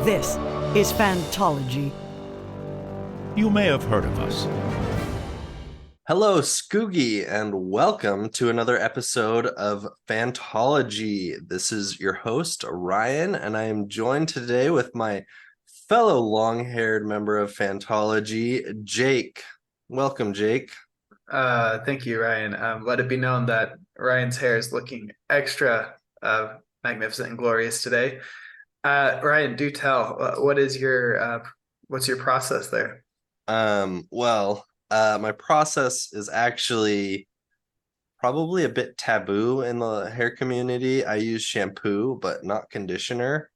This is Fantology. You may have heard of us. Hello, Scoogie, and welcome to another episode of Fantology. This is your host, Ryan, and I am joined today with my fellow long-haired member of Fantology, Jake. Welcome, Jake. Thank you, Ryan. Let it be known that Ryan's hair is looking extra magnificent and glorious today. Ryan, do tell, what's your process there? My process is actually probably a bit taboo in the hair community. I use shampoo, but not conditioner.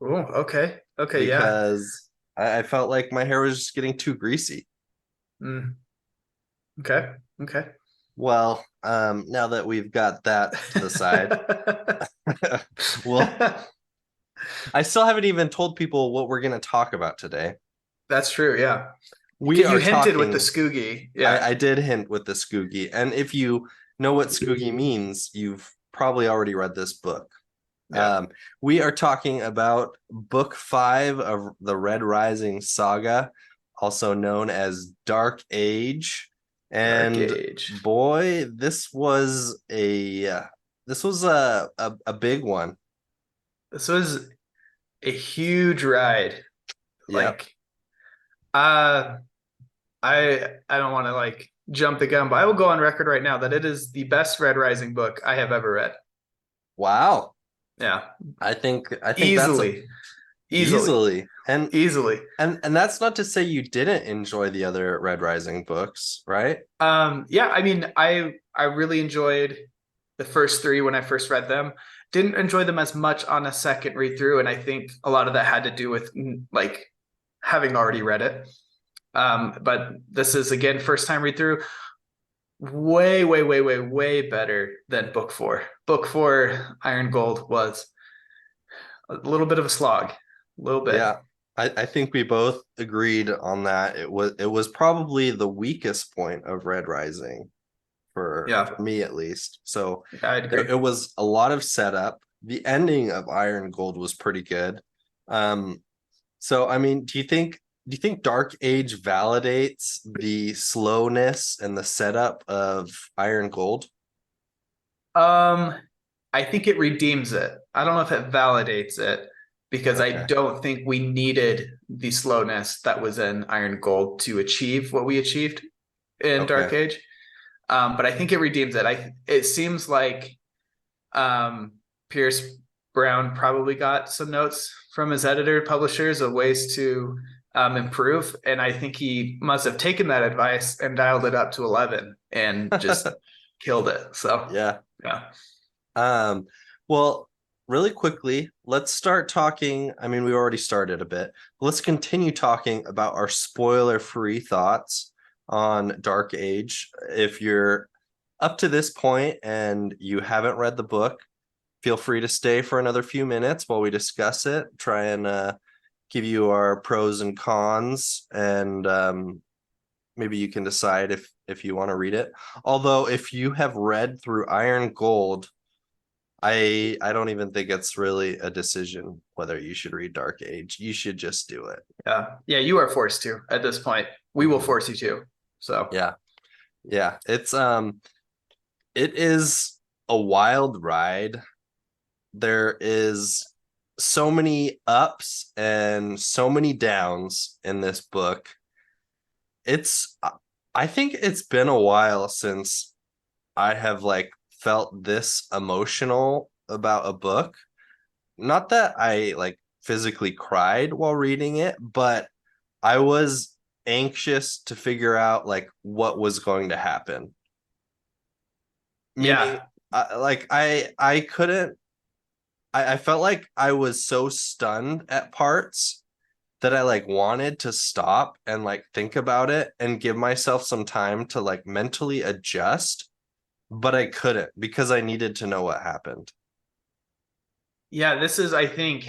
Oh, okay. Okay, because I felt like my hair was just getting too greasy. Okay. Well, now that we've got that to the side, well, I still haven't even told people what we're going to talk about today. That's true, yeah. You hinted with the Scoogie. Yeah. I did hint with the Scoogie. And if you know what Scoogie means, you've probably already read this book. Yeah. We are talking about book 5 of the Red Rising saga, also known as Dark Age. And boy, this was a big one. This was a huge ride. Yep. I don't want to jump the gun, but I will go on record right now that it is the best Red Rising book I have ever read. Wow. Yeah. I think easily. And that's not to say you didn't enjoy the other Red Rising books, right? Yeah, I mean, I really enjoyed the first 3 when I first read them. Didn't enjoy them as much on a second read through, and I think a lot of that had to do with having already read it. But this is, again, first time read through. Way better than book 4. Book 4, Iron Gold, was a little bit of a slog. A little bit. Yeah. I think we both agreed on that. It was probably the weakest point of Red Rising for me, at least. So I'd agree. It was a lot of setup. The ending of Iron Gold was pretty good. So I mean, do you think Dark Age validates the slowness and the setup of Iron Gold? I think it redeems it. I don't know if it validates it, because I don't think we needed the slowness that was in Iron Gold to achieve what we achieved in Dark Age. But I think it redeems it. It seems like Pierce Brown probably got some notes from his editor publishers of ways to improve, and I think he must have taken that advice and dialed it up to 11 and just killed it. So yeah. Well, really quickly, let's start talking. I mean, we already started a bit, but let's continue talking about our spoiler-free thoughts on Dark Age. If you're up to this point and you haven't read the book, feel free to stay for another few minutes while we discuss it, try and give you our pros and cons, and maybe you can decide if you want to read it. Although if you have read through Iron Gold, I don't even think it's really a decision whether you should read Dark Age. You should just do it. Yeah, you are forced to at this point. We will force you to. So yeah, it's it is a wild ride. There is so many ups and so many downs in this book. I think it's been a while since I have felt this emotional about a book. Not that I physically cried while reading it, but I was anxious to figure out what was going to happen. Yeah. I couldn't. I felt like I was so stunned at parts that I wanted to stop and think about it and give myself some time to mentally adjust, but I couldn't because I needed to know what happened. Yeah, this is, I think,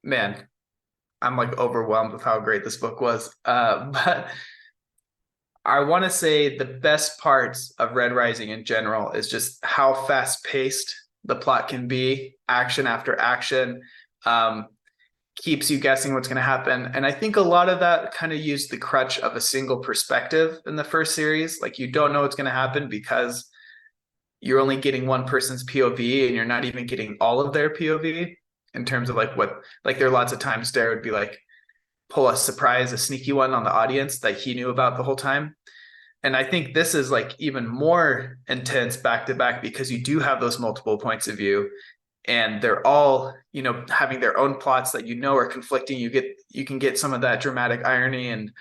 man, I'm overwhelmed with how great this book was. But I want to say the best parts of Red Rising in general is just how fast paced the plot can be, action after action, keeps you guessing what's going to happen. And I think a lot of that kind of used the crutch of a single perspective in the first series. Like you don't know what's going to happen because you're only getting one person's POV and you're not even getting all of their POV in terms of like what, like there are lots of times Dare would be like, pull a surprise, a sneaky one on the audience that he knew about the whole time. And I think this is like even more intense back to back because you do have those multiple points of view and they're all, having their own plots that are conflicting. You can get some of that dramatic irony and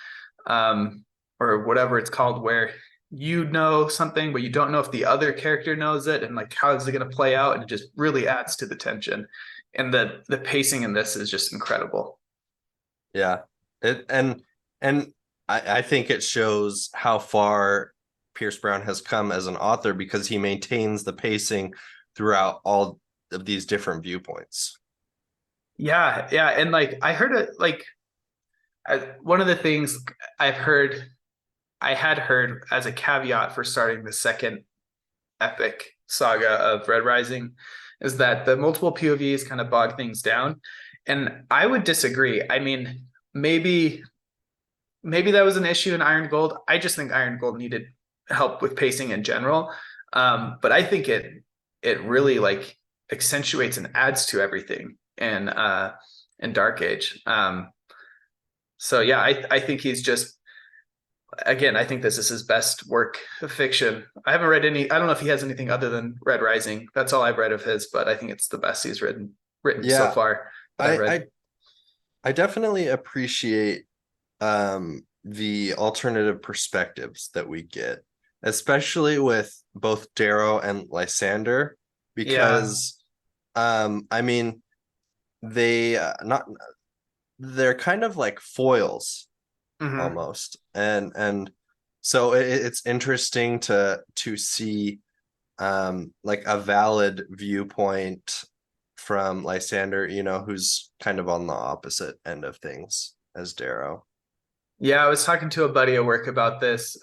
or whatever it's called, where you know something but you don't know if the other character knows it, and like how is it going to play out, and it just really adds to the tension. And the pacing in this is just incredible. Yeah. I think it shows how far Pierce Brown has come as an author because he maintains the pacing throughout all of these different viewpoints. Yeah, and like I heard it, like one of the things I had heard as a caveat for starting the second epic saga of Red Rising is that the multiple POVs kind of bog things down. And I would disagree. I mean, maybe that was an issue in Iron Gold. I just think Iron Gold needed help with pacing in general. But I think it really like accentuates and adds to everything in Dark Age. So yeah, I think he's just, again, I think this is his best work of fiction. I haven't read any, I don't know if he has anything other than Red Rising. That's all I've read of his, but I think it's the best he's written so far. I definitely appreciate the alternative perspectives that we get, especially with both Darrow and Lysander, because I mean they're kind of like foils almost, and so it's interesting to see like a valid viewpoint from Lysander, who's kind of on the opposite end of things as Darrow. Yeah, I was talking to a buddy at work about this.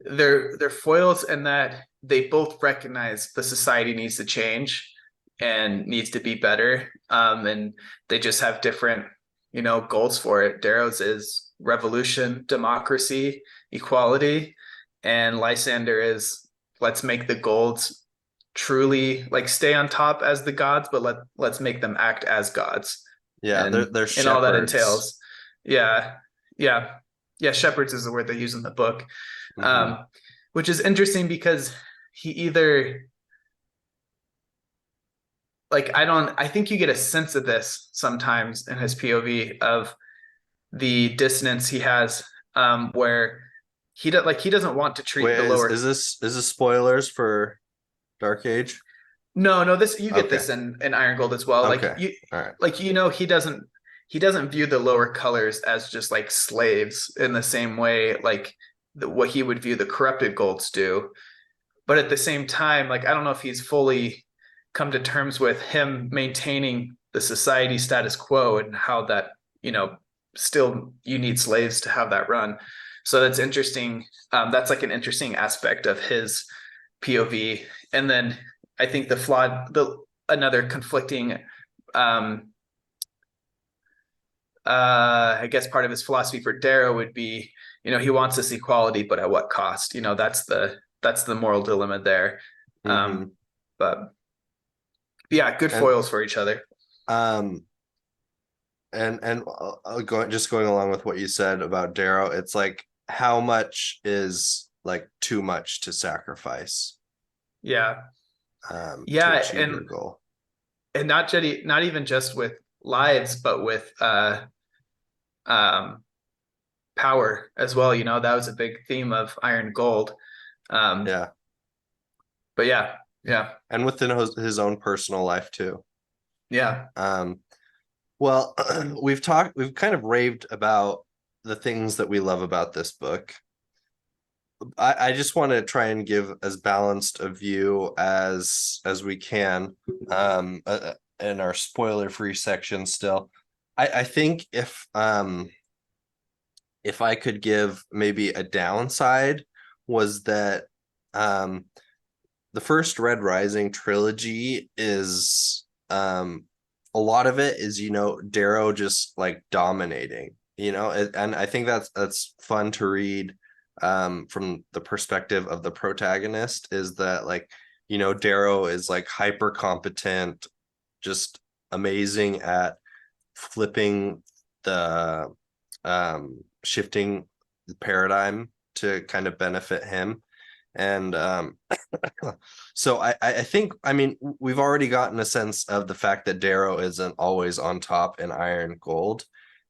They're foils in that they both recognize the society needs to change and needs to be better. And they just have different, goals for it. Darrow's is revolution, democracy, equality, and Lysander is let's make the golds truly like stay on top as the gods, but let's make them act as gods. Yeah, and all that entails. Yeah. Shepherds is the word they use in the book, which is interesting because he either like I think you get a sense of this sometimes in his POV of the dissonance he has, where he doesn't want to treat the lower. Is this spoilers for Dark Age? No, this you get this in Iron Gold as well. Okay. He doesn't view the lower colors as just like slaves in the same way like what he would view the corrupted golds do. But at the same time, like I don't know if he's fully come to terms with him maintaining the society status quo and how that, still you need slaves to have that run. So that's interesting. That's like an interesting aspect of his POV. And then I think another conflicting I guess part of his philosophy for Darrow would be, he wants this equality, but at what cost? That's the moral dilemma there. But yeah, good foils for each other. And going along with what you said about Darrow, it's like how much is like too much to sacrifice? To achieve your goal, and not even just with lives, but with power as well. That was a big theme of Iron Gold. But yeah, and within his own personal life too. Well, we've kind of raved about the things that we love about this book. I just want to try and give as balanced a view as we can in our spoiler-free section still. I think if I could give maybe a downside was that the the first Red Rising trilogy is a lot of it is, Darrow just like dominating, and I think that's fun to read from the perspective of the protagonist, is that like, Darrow is like hyper competent, just amazing at flipping the shifting the paradigm to kind of benefit him. And so I think, I mean, we've already gotten a sense of the fact that Darrow isn't always on top in Iron Gold.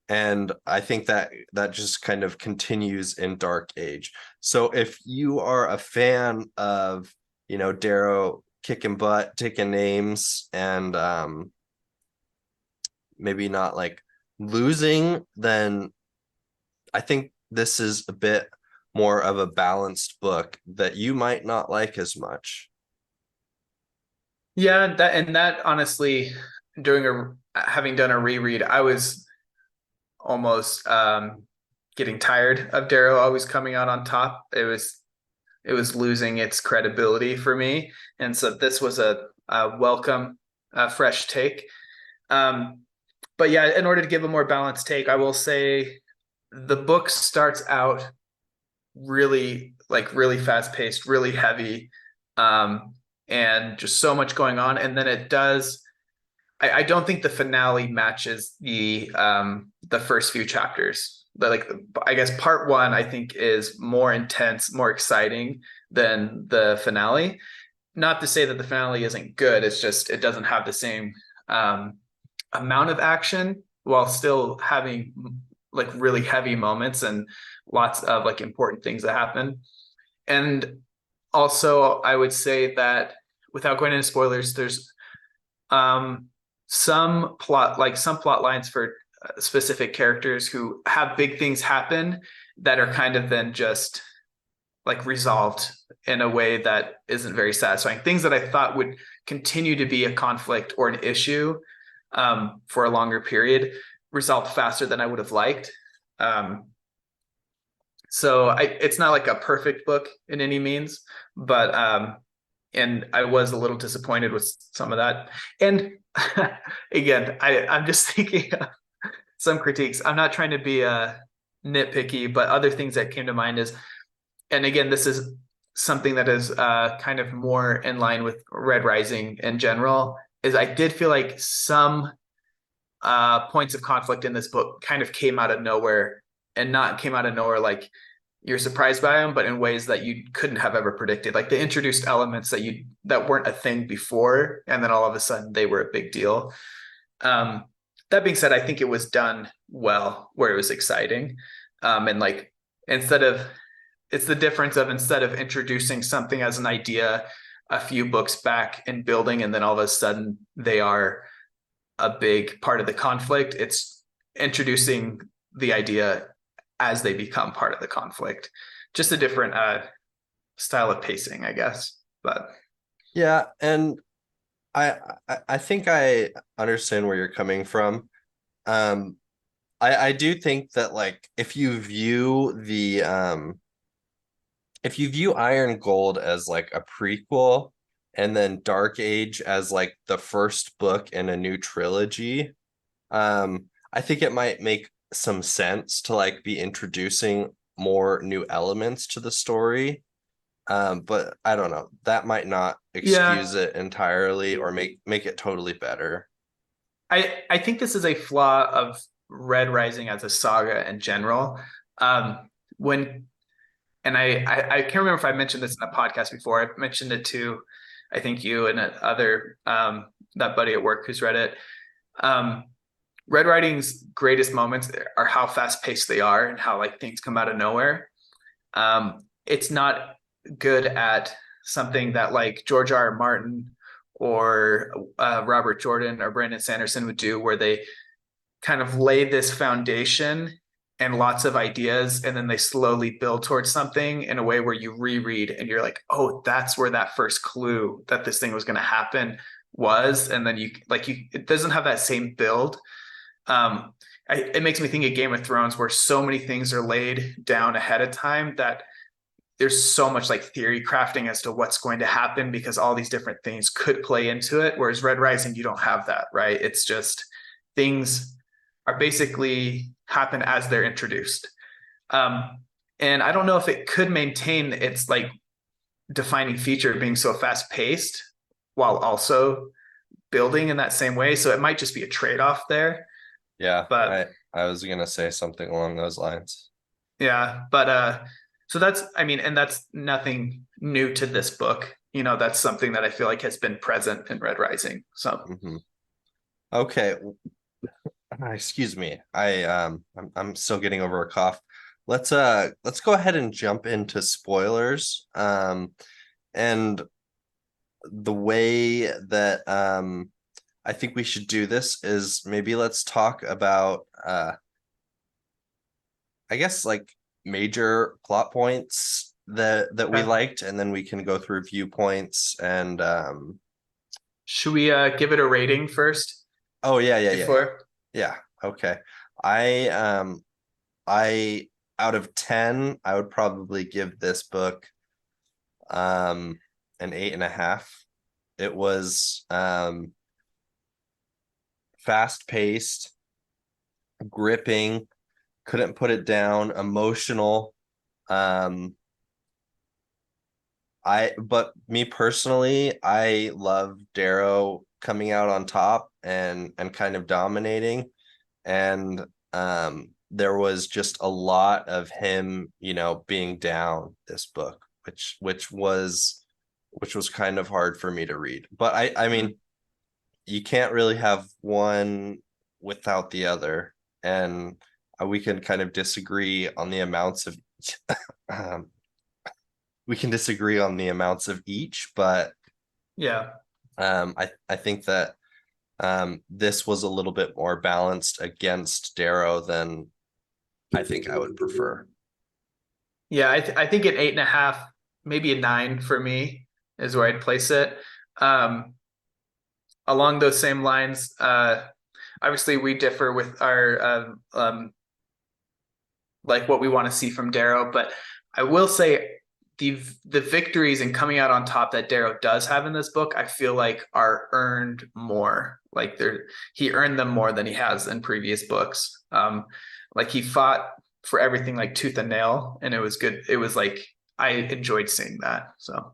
And I think that just kind of continues in Dark Age. So if you are a fan of, Darrow kicking butt, taking names, and maybe not like losing, then I think this is a bit more of a balanced book that you might not like as much. Yeah, that honestly, having done a reread, I was almost getting tired of Darrow always coming out on top. It was losing its credibility for me, and so this was a welcome, fresh take. But yeah, in order to give a more balanced take, I will say the book starts out really fast paced, really heavy, and just so much going on. And then it does. I don't think the finale matches the first few chapters. But I guess part one, I think, is more intense, more exciting than the finale. Not to say that the finale isn't good. It's just it doesn't have the same amount of action while still having like really heavy moments and lots of like important things that happen. And also I would say that, without going into spoilers, there's some plot lines for specific characters who have big things happen that are kind of then just like resolved in a way that isn't very satisfying. Things that I thought would continue to be a conflict or an issue for a longer period resolved faster than I would have liked. So it's not like a perfect book in any means, but and I was a little disappointed with some of that. And again, I'm just thinking of some critiques. I'm not trying to be nitpicky, but other things that came to mind is, and again, this is something that is kind of more in line with Red Rising in general, is I did feel like some points of conflict in this book kind of came out of nowhere, and not came out of nowhere like you're surprised by them, but in ways that you couldn't have ever predicted. Like they introduced elements that weren't a thing before, and then all of a sudden they were a big deal. That being said, I think it was done well, where it was exciting. And like, it's the difference of, instead of introducing something as an idea a few books back and building, and then all of a sudden they are a big part of the conflict, it's introducing the idea as they become part of the conflict. Just a different style of pacing, I guess. But yeah, and I think I understand where you're coming from. I do think that like if you view Iron Gold as like a prequel, and then Dark Age as like the first book in a new trilogy, I think it might make some sense to like be introducing more new elements to the story. But I don't know, that might not excuse it entirely or make it totally better. I think this is a flaw of Red Rising as a saga in general. I can't remember if I mentioned this in a podcast before. I've mentioned it to, I think, you and other that buddy at work who's read it. Red Rising's greatest moments are how fast paced they are and how like things come out of nowhere. It's not good at something that like George R.R. Martin or Robert Jordan or Brandon Sanderson would do, where they kind of lay this foundation and lots of ideas, and then they slowly build towards something in a way where you reread and you're like, oh, that's where that first clue that this thing was going to happen was. And then it doesn't have that same build. It makes me think of Game of Thrones, where so many things are laid down ahead of time that there's so much like theory crafting as to what's going to happen because all these different things could play into it. Whereas Red Rising, you don't have that, right? It's just things are basically happen as they're introduced. And I don't know if it could maintain its like defining feature being so fast paced while also building in that same way. So it might just be a trade-off there. Yeah, But I was gonna say something along those lines. yeah, but so that's, I mean, and that's nothing new to this book. You know, that's something that I feel like has been present in Red Rising. So Hmm. Okay, excuse me. I'm still getting over a cough. Let's go ahead and jump into spoilers. And the way that I think we should do this is maybe let's talk about I guess like major plot points that we okay. liked, and then we can go through viewpoints and Should we give it a rating first oh yeah. before? Yeah, okay. I I out of 10, I would probably give this book an 8.5. It was fast paced, gripping, couldn't put it down, emotional. But me personally, I love Darrow coming out on top and kind of dominating. And there was just a lot of him, being down this book, which was kind of hard for me to read. But I mean, you can't really have one without the other, and we can kind of disagree on the amounts of um, we can disagree on the amounts of each, but Yeah. I think that this was a little bit more balanced against Darrow than I think I would prefer. Yeah, I think an 8.5, maybe a 9 for me is where I'd place it. Um, Along those same lines, obviously we differ with our like what we want to see from Darrow, but I will say the victories and coming out on top that Darrow does have in this book, I feel like are earned more. Like he earned them more than he has in previous books. Like he fought for everything like tooth and nail, and it was good. It was like I enjoyed seeing that. So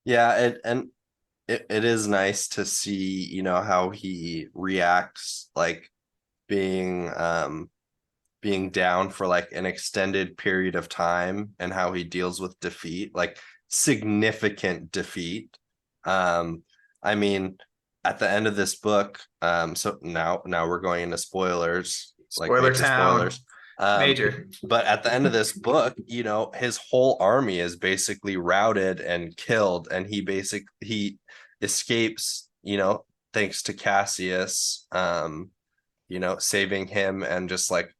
Yeah, it is nice to see, how he reacts, like being down for like an extended period of time, and how he deals with defeat, like significant defeat. I mean, at the end of this book, so now we're going into spoilers, like spoiler major town, spoilers. major. But at the end of this book, his whole army is basically routed and killed, and he escapes, thanks to Cassius, saving him, and just like,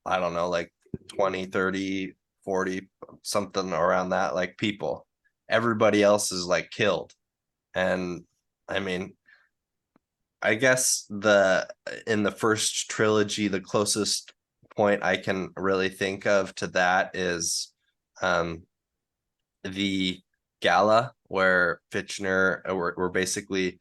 I don't know, like 20, 30, 40, something around that, like people. Everybody else is like killed. And I mean, I guess in the first trilogy, the closest point I can really think of to that is the gala where Fitchner, we're basically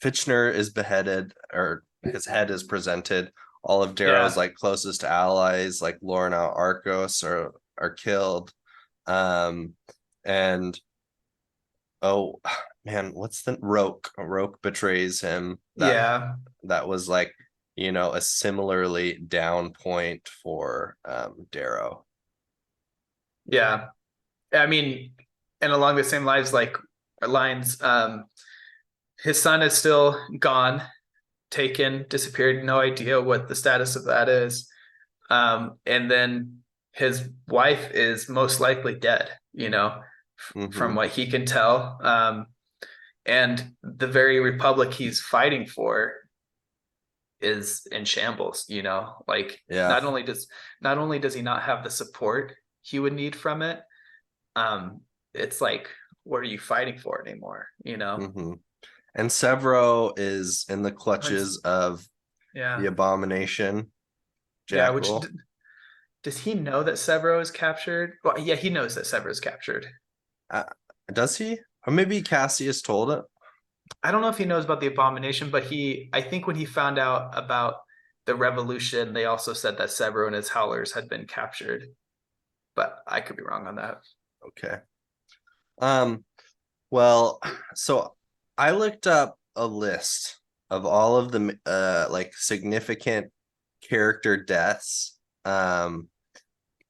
Fitchner is beheaded, or his head is presented. All of Darrow's Yeah, like closest allies, like Lorna Arcos, are killed. Um, and oh man, what's the Roke? Roke betrays him. yeah, That was like, a similarly down point for Darrow. yeah. I mean, and along the same lines, his son is still gone, taken, disappeared, no idea what the status of that is. And then his wife is most likely dead, from Hmm. what he can tell. And the very republic he's fighting for is in shambles, like Yeah. not only does he not have the support he would need from it, it's like, what are you fighting for anymore, Hmm. And Severo is in the And clutches of yeah, the abomination, yeah, which Jackal. does he know that Severo is captured? Well, yeah, he knows that Severo is captured. Uh, does he? Or maybe Cassius told it. I don't know if he knows about the abomination, but I think when he found out about the revolution, they also said that Severo and his howlers had been captured. But I could be wrong on that. Okay. Well, so I looked up a list of all of the like significant character deaths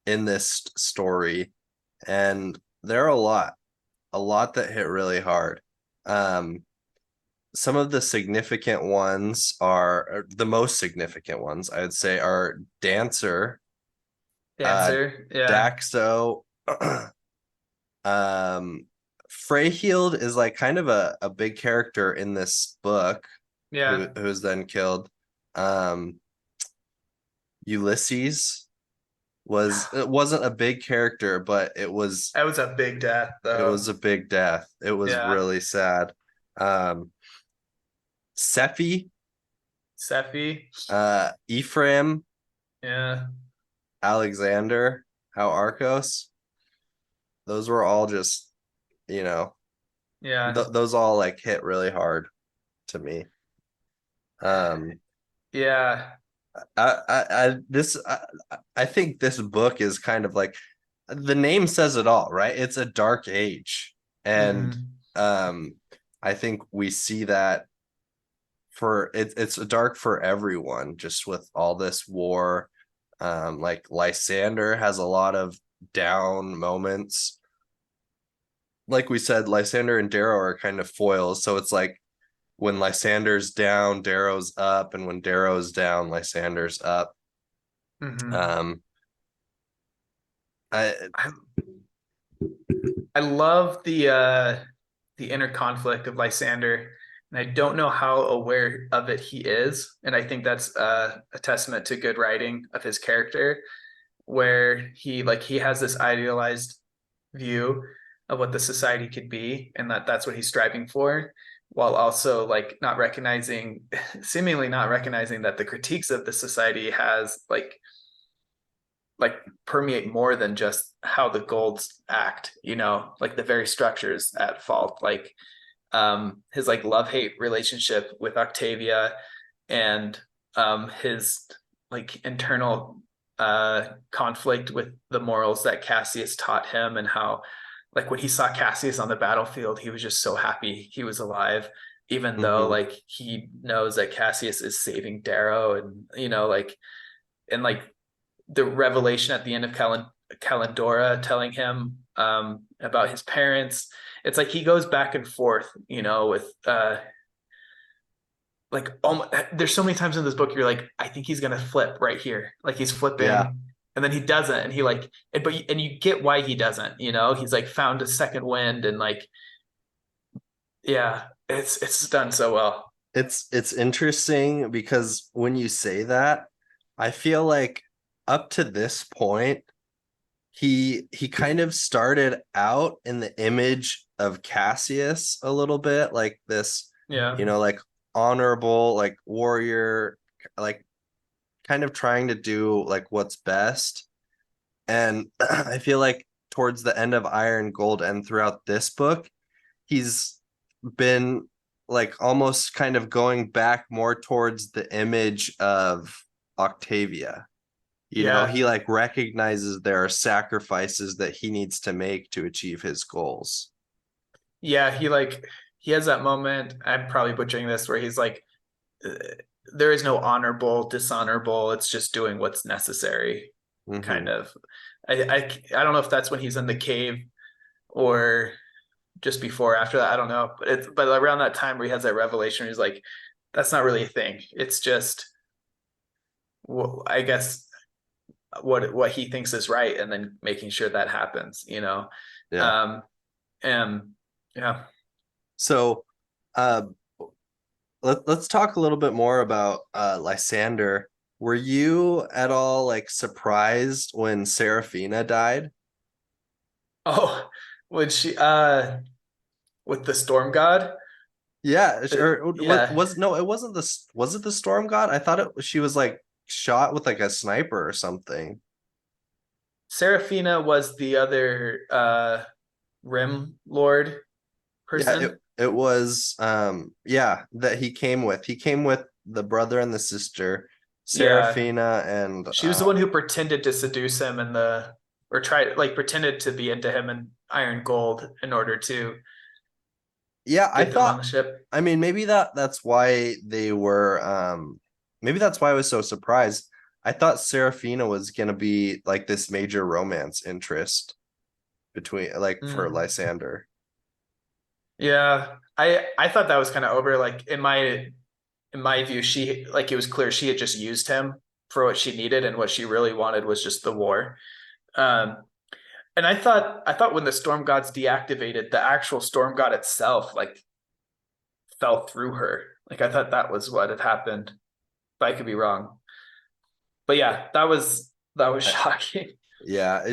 in this story, and there are a lot that hit really hard. Some of the significant ones are the most significant ones, I would say, are Dancer, Dancer, yeah. Daxo, Freyhild is like kind of a big character in this book, Yeah. who's then killed. Ulysses it wasn't a big character, but That was a big death, it though. was a big death. It was Yeah. really sad. Sephi, Sephi. Ephraim, Yeah. Alexander, how Arcos. Those were all just, you know, Yeah. those all like hit really hard to me. Yeah. I think this book is kind of like, the name says it all, right? It's a dark age, and I think we see that it's dark for everyone, just with all this war. Like Lysander has a lot of down moments. Like we said, Lysander and Darrow are kind of foils, so it's like when Lysander's down, Darrow's up, and when Darrow's down, Lysander's up. Mhm. I I love the inner conflict of Lysander, and I don't know how aware of it he is. And I think that's a testament to good writing of his character, where he has this idealized view of what the society could be, and that's what he's striving for, while also like not recognizing, seemingly not recognizing that the critiques of the society has like permeate more than just how the golds act, like the very structures at fault, like his like love-hate relationship with Octavia, and his like internal conflict with the morals that Cassius taught him, and how like when he saw Cassius on the battlefield, he was just so happy he was alive, even though like he knows that Cassius is saving Darrow, and like the revelation at the end of Calendora telling him about his parents. It's like he goes back and forth, with like there's so many times in this book you're like, I think he's gonna flip right here, like he's flipping, Yeah. and then he doesn't, and he like, and you get why he doesn't. He's like found a second wind, and like, yeah, it's done so well. It's interesting because when you say that, I feel like up to this point, he kind of started out in the image of Cassius a little bit, like this, Yeah. like honorable, like warrior, like kind of trying to do like what's best. And I feel like towards the end of Iron Gold and throughout this book, he's been like almost kind of going back more towards the image of Octavia. Yeah. He like recognizes there are sacrifices that he needs to make to achieve his goals. Yeah, he has that moment, I'm probably butchering this, where he's like, there is no honorable, dishonorable, it's just doing what's necessary, kind of. I don't know if that's when he's in the cave or just before, after that, I don't know, but around that time where he has that revelation, he's like, that's not really a thing, it's just, well, I guess what he thinks is right, and then making sure that happens. Yeah. And yeah. So let's talk a little bit more about Lysander. Were you at all like surprised when Seraphina died? Oh, when she with the storm god? Yeah, or Yeah. no, it wasn't was it the Storm God? I thought she was like shot with like a sniper or something. Seraphina was the other Rim Lord Yeah, person. it was yeah, that he came with. He came with the brother and the sister, Yeah, Seraphina and she was the one who pretended to seduce him in the or tried like pretended to be into him in Iron Gold in order to yeah, I get them on thought, the ship. I mean, maybe that's why they were maybe that's why I was so surprised. I thought Seraphina was gonna be like this major romance interest between like for Mm. Lysander. Yeah, I thought that was kind of over. Like in my view, she like it was clear she had just used him for what she needed, and what she really wanted was just the war. Um, and I thought when the storm gods deactivated, the actual storm god itself like fell through her. Like I thought that was what had happened, but I could be wrong. But yeah, that was I- shocking. yeah,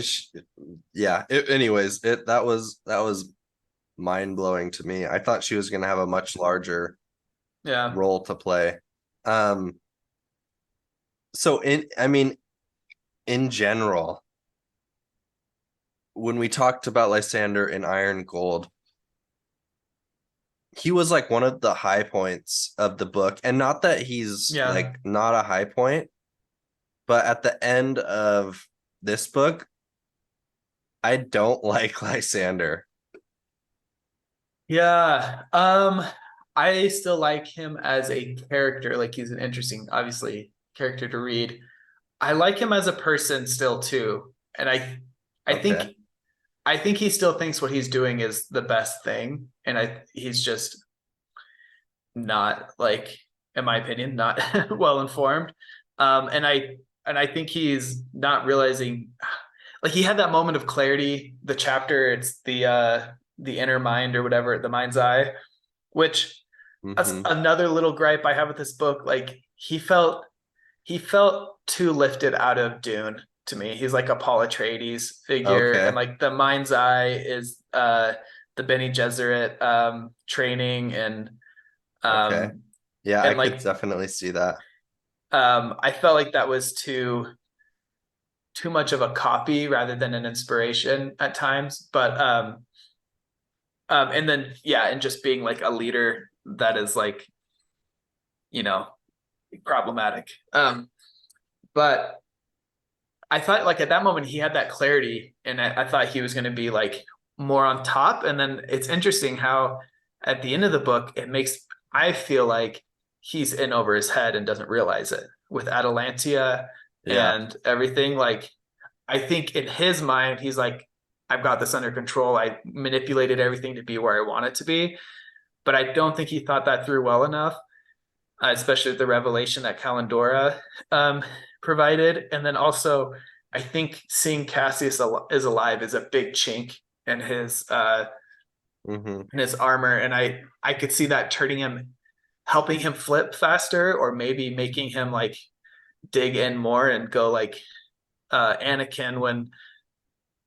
yeah. Anyways, that was mind blowing to me. I thought she was gonna have a much larger Yeah, role to play. Um, so I mean, in general, when we talked about Lysander in Iron Gold, he was like one of the high points of the book. And not that he's yeah, like not a high point, but at the end of this book, I don't like Lysander. yeah. I still like him as a character. Like he's an interesting, obviously, character to read. I like him as a person still too, and I Okay. think I think he still thinks what he's doing is the best thing, and he's just not like, in my opinion, not well informed. And I think he's not realizing, like he had that moment of clarity. The chapter, it's the inner mind or whatever, the mind's eye, which that's Mm-hmm. another little gripe I have with this book. Like he felt too lifted out of Dune to me. He's like a Paul Atreides figure, and Okay. like the mind's eye is the Bene Gesserit training Okay. um Yeah, I and could like definitely see that. I felt like that was too much of a copy rather than an inspiration at times. But and then yeah, and just being like a leader that is like, you know, problematic. But I thought like at that moment he had that clarity, and I thought he was going to be like more on top. And then it's interesting how at the end of the book it makes I feel like he's in over his head and doesn't realize it with Atalantia Yeah. and everything. Like I think in his mind he's like, I've got this under control. I manipulated everything to be where I want it to be, but I don't think he thought that through well enough, especially with the revelation that Kalendora um, provided. And then also, I think seeing Cassius is alive is a big chink Mm-hmm. in his armor, and I could see that turning him, helping him flip faster, or maybe making him like dig in more and go like Anakin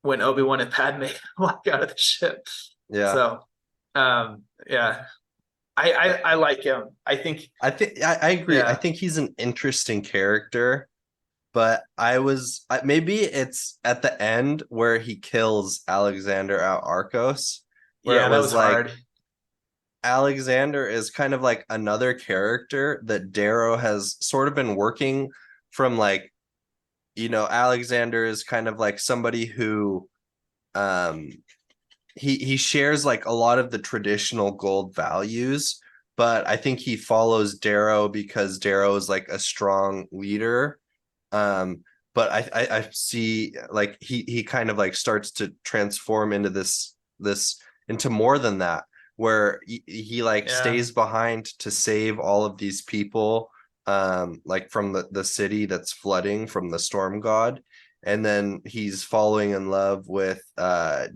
when Obi-Wan and Padme walk out of the ship. Yeah. So yeah, I like him. I think I agree. I yeah, think he's an interesting character, but maybe it's at the end where he kills Alexander out Arcos, where it yeah, that was was like hard. Alexander is kind of like another character that Darrow has sort of been working from, like, Alexander is kind of like somebody who um he shares like a lot of the traditional gold values, but I think he follows Darrow because Darrow is like a strong leader. Um, but I see like he kind of like starts to transform into this into more than that, where he like Yeah, stays behind to save all of these people, like from the city that's flooding from the storm god. And then he's falling in love with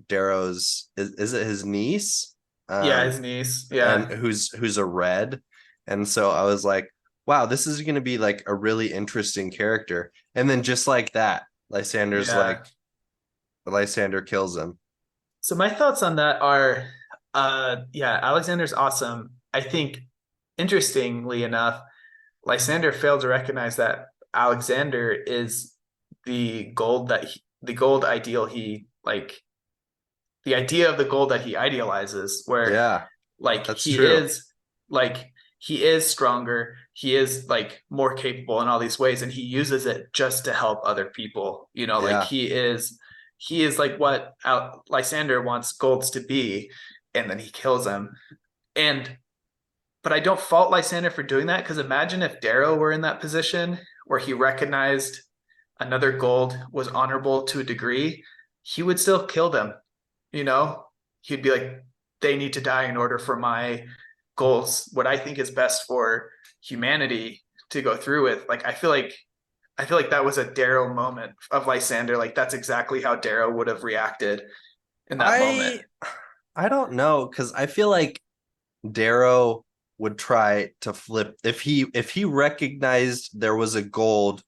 Darrow's, is it his niece? yeah, Um his niece. and Yeah, who's a red. And so I was like, wow, this is going to be like a really interesting character. And then just like that, yeah. Lysander kills him. So my thoughts on that are, yeah, Alexander's awesome. I think, interestingly enough, Lysander failed to recognize that Alexander is the gold the gold ideal the idea of the gold that he idealizes, where Yeah, like that's true. he is stronger, he is like more capable in all these ways, and he uses it just to help other people. Like Yeah. he is like what Lysander wants Golds to be, and then he kills him. And but I don't fault Lysander for doing that, because imagine if Darrow were in that position where he recognized another gold was honorable to a degree, he would still kill them. You know, he'd be like, they need to die in order for my goals, what I think is best for humanity, to go through with. Like, I feel like that was a Darrow moment of Lysander. Like, that's exactly how Darrow would have reacted in that moment. I don't know, because I feel like Darrow would try to flip if he recognized there was a gold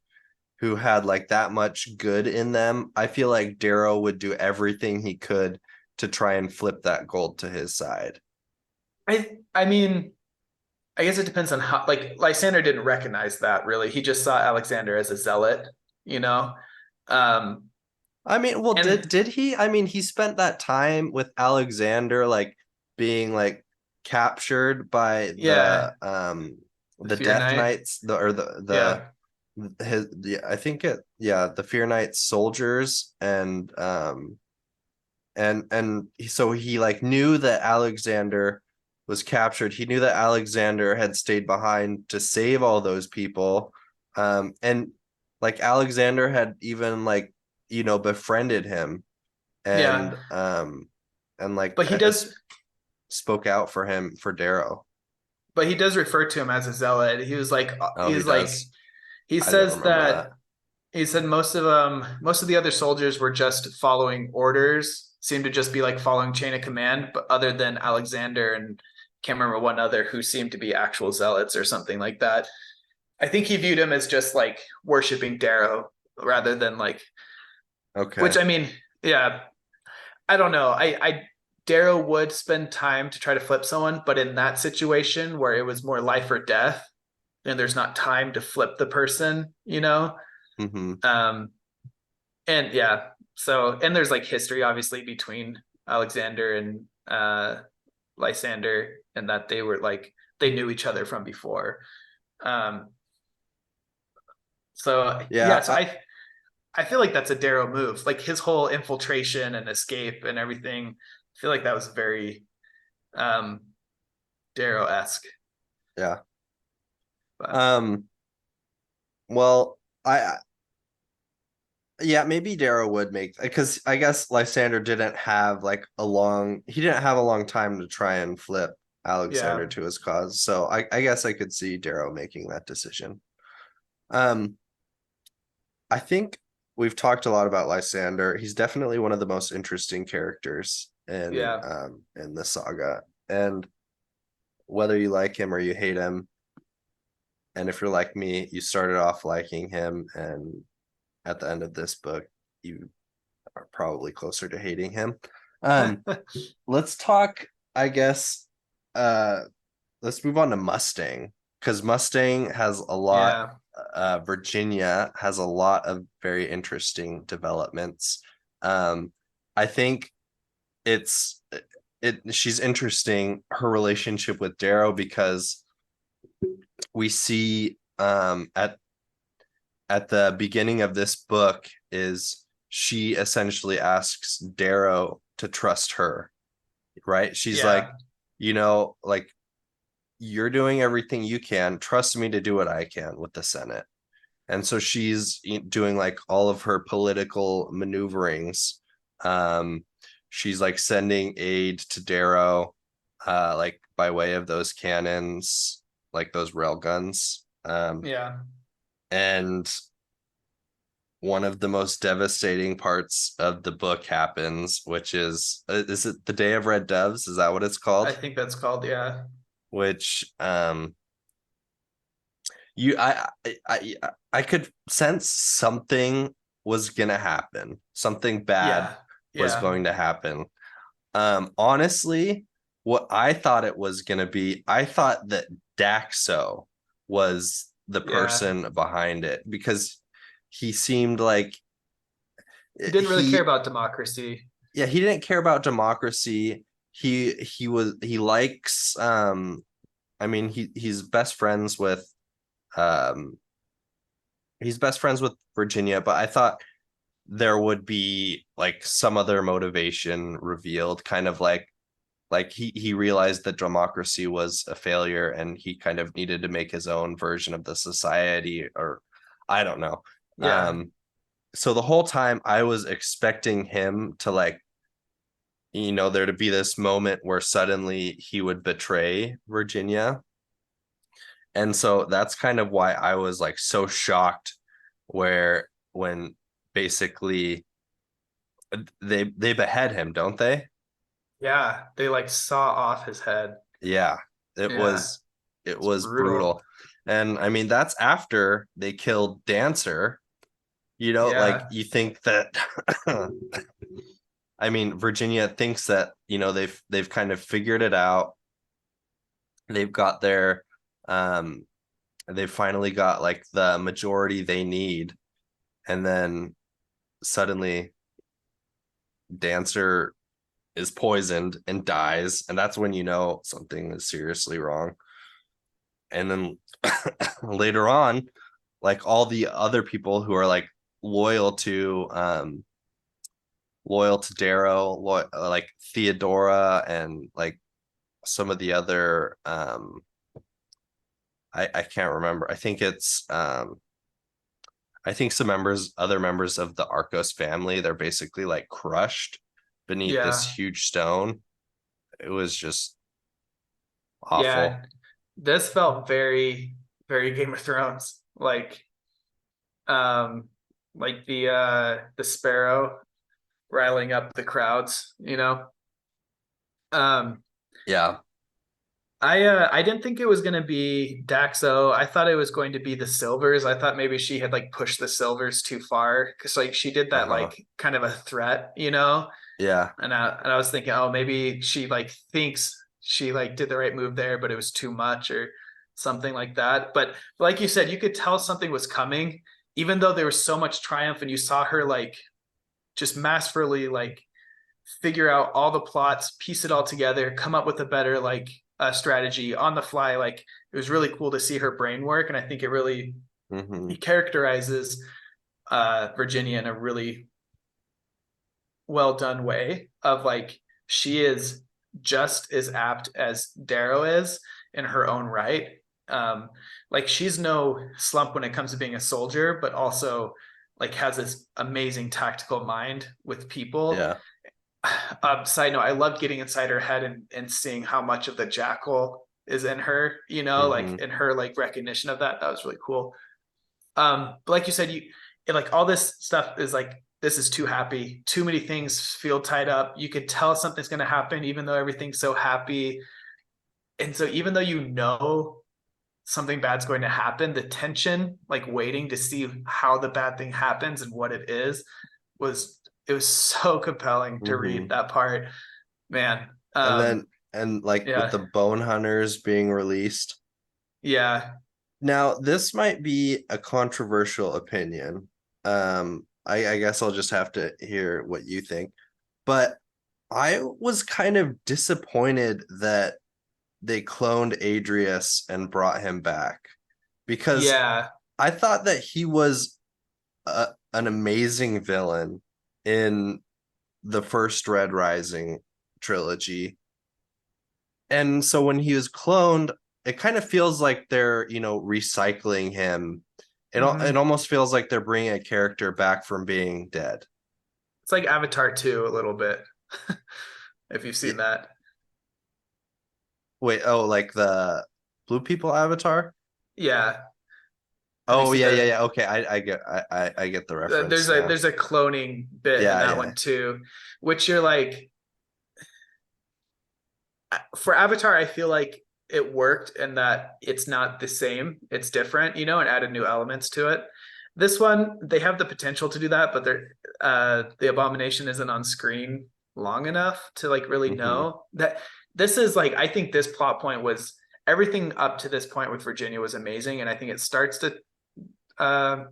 who had like that much good in them. I feel like Darrow would do everything he could to try and flip that gold to his side. I mean, I guess it depends on how, like, Lysander didn't recognize that really. He just saw Alexander as a zealot, you know? Um, I mean, well, and did he? I mean, he spent that time with Alexander, like being like captured by yeah, the the Fear Death Knight. Knights, the Yeah. I think the Fear Knights soldiers, and so he like knew that Alexander was captured. He knew that Alexander had stayed behind to save all those people. And like Alexander had even like, befriended him, Yeah. and like But he does spoke out for him, for Darrow. but he does refer to him as a zealot. Oh, he He's like does. he I didn't says remember that that. he said most of the other soldiers were just following orders, seemed to just be like following chain of command, but other than Alexander and can't remember one other who seemed to be actual zealots or something like that. I think he viewed him as just like worshiping Darrow rather than like, which Okay. I mean, yeah, I don't know. I Darrow would spend time to try to flip someone, but in that situation where it was more life or death, and there's not time to flip the person, Mm-hmm. Um, and yeah, so and there's like history obviously between Alexander and Lysander, and that they were like they knew each other from before. Um, so yeah, Yeah. so I feel like that's a Darrow move. Like his whole infiltration and escape and everything. I feel like that was very um Darrow-esque. Yeah. But Um. Well, yeah, maybe Darrow would make, because I guess Lysander didn't have like he didn't have a long time to try and flip Alexander yeah, to his cause. So I guess I could see Darrow making that decision. Um, I think we've talked a lot about Lysander. He's definitely one of the most interesting characters yeah, in the saga. And whether you like him or you hate him, and if you're like me, you started off liking him, and at the end of this book, you are probably closer to hating him. Um, let's talk, I guess, uh, let's move on to Mustang, because Mustang has a lot, yeah, Virginia has a lot of very interesting developments. I think it's she's interesting, her relationship with Darrow, because we see at the beginning of this book is she essentially asks Darrow to trust her, right? She's like, yeah, like, you're doing everything you can. Trust me to do what I can with the Senate. And so she's doing like all of her political maneuverings. Um, she's like sending aid to Darrow, like by way of those cannons, like those rail guns. yeah. And one of the most devastating parts of the book happens, which is it the Day of Red Doves? Is that what it's I called? think that's called, yeah, Which you I I could sense something was gonna happen. Something bad yeah, was yeah, going to happen. Honestly, what I thought it was gonna be, I thought that Daxo was the yeah, person behind it, because he seemed like He didn't really care about democracy. Yeah, he didn't care about democracy. He likes I mean um he's best friends with Virginia, but I thought there would be like some other motivation revealed, kind of like he realized that democracy was a failure and he kind of needed to make his own version of the society, or I don't know. Yeah. So the whole time I was expecting him to like, there to be this moment where suddenly he would betray Virginia. And so that's kind of why I was like so shocked where when basically they behead him, don't they? Yeah. They like saw off his head. Yeah, it Yeah. was it It's was brutal. brutal. And I mean that's after they killed Dancer. Like Yeah. you think that I mean Virginia thinks that, they've kind of figured it out. They've got their they've finally got like the majority they need, and then suddenly Dancer is poisoned and dies, and that's when something is seriously wrong. And then later on, like all the other people who are like loyal to Darrow, like Theodora and like some of the other I can't remember. I think some other members of the Arcos family, they're basically like crushed beneath this Yeah. huge stone. It was just Yeah. awful. This felt very, very Game of Thrones. Um, like the sparrow riling up the crowds, you know? Um, Yeah. I didn't think it was gonna be Daxo. I thought it was going to be the Silvers. I thought maybe she had like pushed the Silvers too far because like she did that Uh-huh. like kind of a threat, you know? Yeah. And I was thinking, oh, maybe she like thinks she like did the right move there, but it was too much or something like that. But like you said, you could tell something was coming, even though there was so much triumph, and you saw her like just masterfully like figure out all the plots, piece it all together, come up with a better like strategy on the fly. Like it was really cool to see her brain work, and I think it really Hmm. he characterizes Virginia in a really well done way of like she is just as apt as Darrow is in her own right. Like she's no slump when it comes to being a soldier, but also like has this amazing tactical mind with people. Yeah. Side note, I loved getting inside her head and seeing how much of the jackal is in her, like Hmm. in her like recognition of that. That was really cool. But like you said, like all this stuff is like this is too happy. Too many things feel tied up. You could tell something's going to happen, even though everything's so happy. And so, even though you know something bad's going to happen, the tension, like waiting to see how the bad thing happens and what it is, was it was so compelling to read Hmm. that part, man. And then and like with Yeah, the bone hunters being released. yeah, Now, this might be a controversial opinion. I guess I'll just have to hear what you think. But I was kind of disappointed that they cloned Adrius and brought him back because yeah. I thought that he was an amazing villain in the first Red Rising trilogy. And so when he was cloned, it kind of feels like they're, recycling him. It Hmm. almost feels like they're bringing a character back from being dead. It's like Avatar 2 a little bit, if you've Y- seen that. Wait, oh, like the Blue People Avatar? Yeah. Have you Oh seen yeah, yeah, the yeah. Okay, I get the reference now. there's a cloning bit in Yeah, that yeah. one too, which you're like for Avatar, I feel like it worked and that it's not the same, it's different, and added new elements to it. This one, they have the potential to do that, but they're the abomination isn't on screen long enough to like really Hmm. know that this is like I think this plot point was everything up to this point with Virginia was amazing, and I think it starts to uh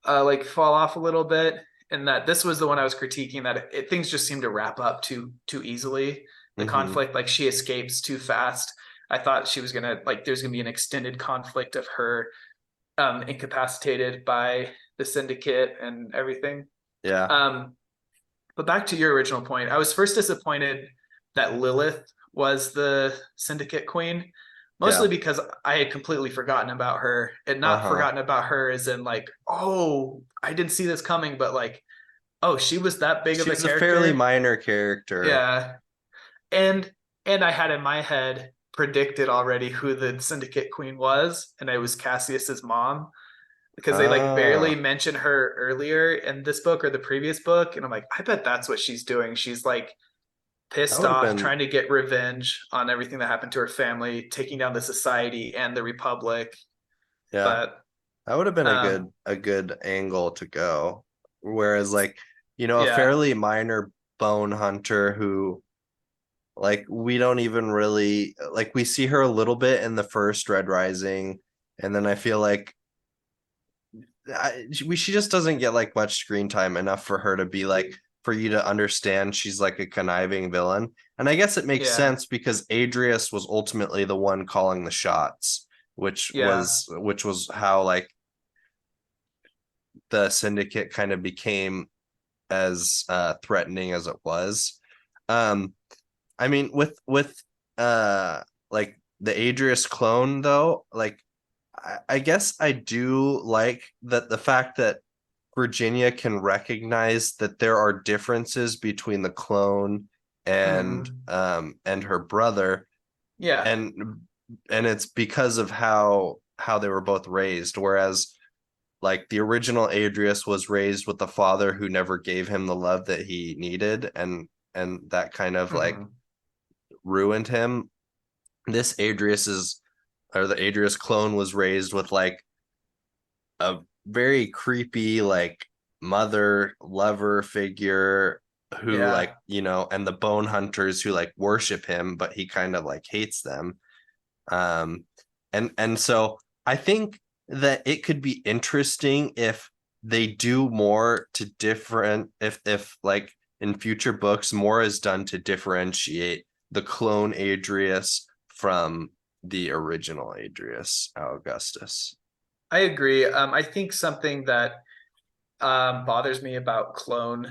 like fall off a little bit. and that this was the one I was critiquing, that things just seem to wrap up too easily. The conflict, like she escapes too fast. I thought she was gonna, like, there's gonna be an extended conflict of her incapacitated by the syndicate and everything. Yeah. But back to your original point, I was first disappointed that Lilith was the syndicate queen, mostly because I had completely forgotten about her, and not forgotten about her as in like, oh, I didn't see this coming, but like, oh, she was that big of a She's a character. fairly minor character. Yeah. And I had in my head predicted already who the syndicate queen was, and it was Cassius's mom, because they like barely mention her earlier in this book or the previous book, and I'm like, I bet that's what she's doing. She's like pissed off, trying to get revenge on everything that happened to her family, taking down the society and the Republic. Yeah, but that would have been a good angle to go. Whereas, like, you know, a Yeah. fairly minor bone hunter who, like, we don't even really like, we see her a little bit in the first Red Rising, and then I feel like she just doesn't get like much screen time, enough for her to be like, for you to understand she's like a conniving villain. And I guess it makes Yeah. sense because Adrius was ultimately the one calling the shots, which Yeah. was how like the syndicate kind of became as threatening as it was. I mean, with like the Adrius clone though, like I guess I do like that, the fact that Virginia can recognize that there are differences between the clone and her brother, Yeah. and it's because of how they were both raised. Whereas like the original Adrius was raised with a father who never gave him the love that he needed, and that kind of like ruined him. This Adrius or the Adrius clone was raised with like a very creepy like mother lover figure who like, you know, and the bone hunters who like worship him, but he kind of like hates them. And so I think that it could be interesting if they do more to different, if like in future books more is done to differentiate the clone Adrius from the original Adrius Augustus. I agree. I think something that bothers me about clone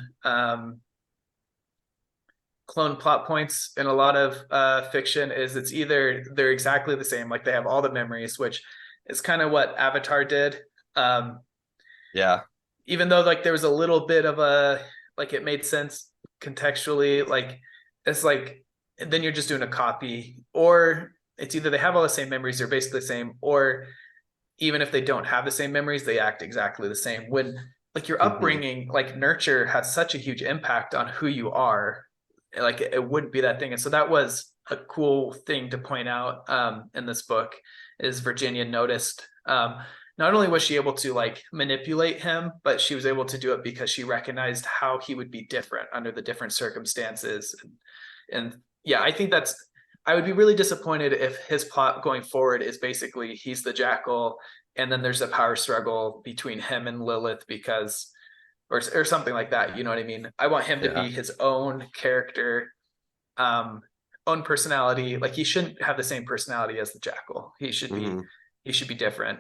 plot points in a lot of fiction is it's either they're exactly the same, like they have all the memories, which is kind of what Avatar did. Yeah. Even though like there was a little bit of a, like it made sense contextually, like it's like then you're just doing a copy, or it's either they have all the same memories, they're basically the same, or even if they don't have the same memories, they act exactly the same. When like your upbringing, like nurture has such a huge impact on who you are. Like it wouldn't be that thing. And so that was a cool thing to point out in this book, is Virginia noticed not only was she able to like manipulate him, but she was able to do it because she recognized how he would be different under the different circumstances. And yeah, I think I would be really disappointed if his plot going forward is basically he's the jackal, and then there's a power struggle between him and Lilith because, or something like that. You know what I mean? I want him to be his own character, own personality. Like he shouldn't have the same personality as the jackal. He should be different.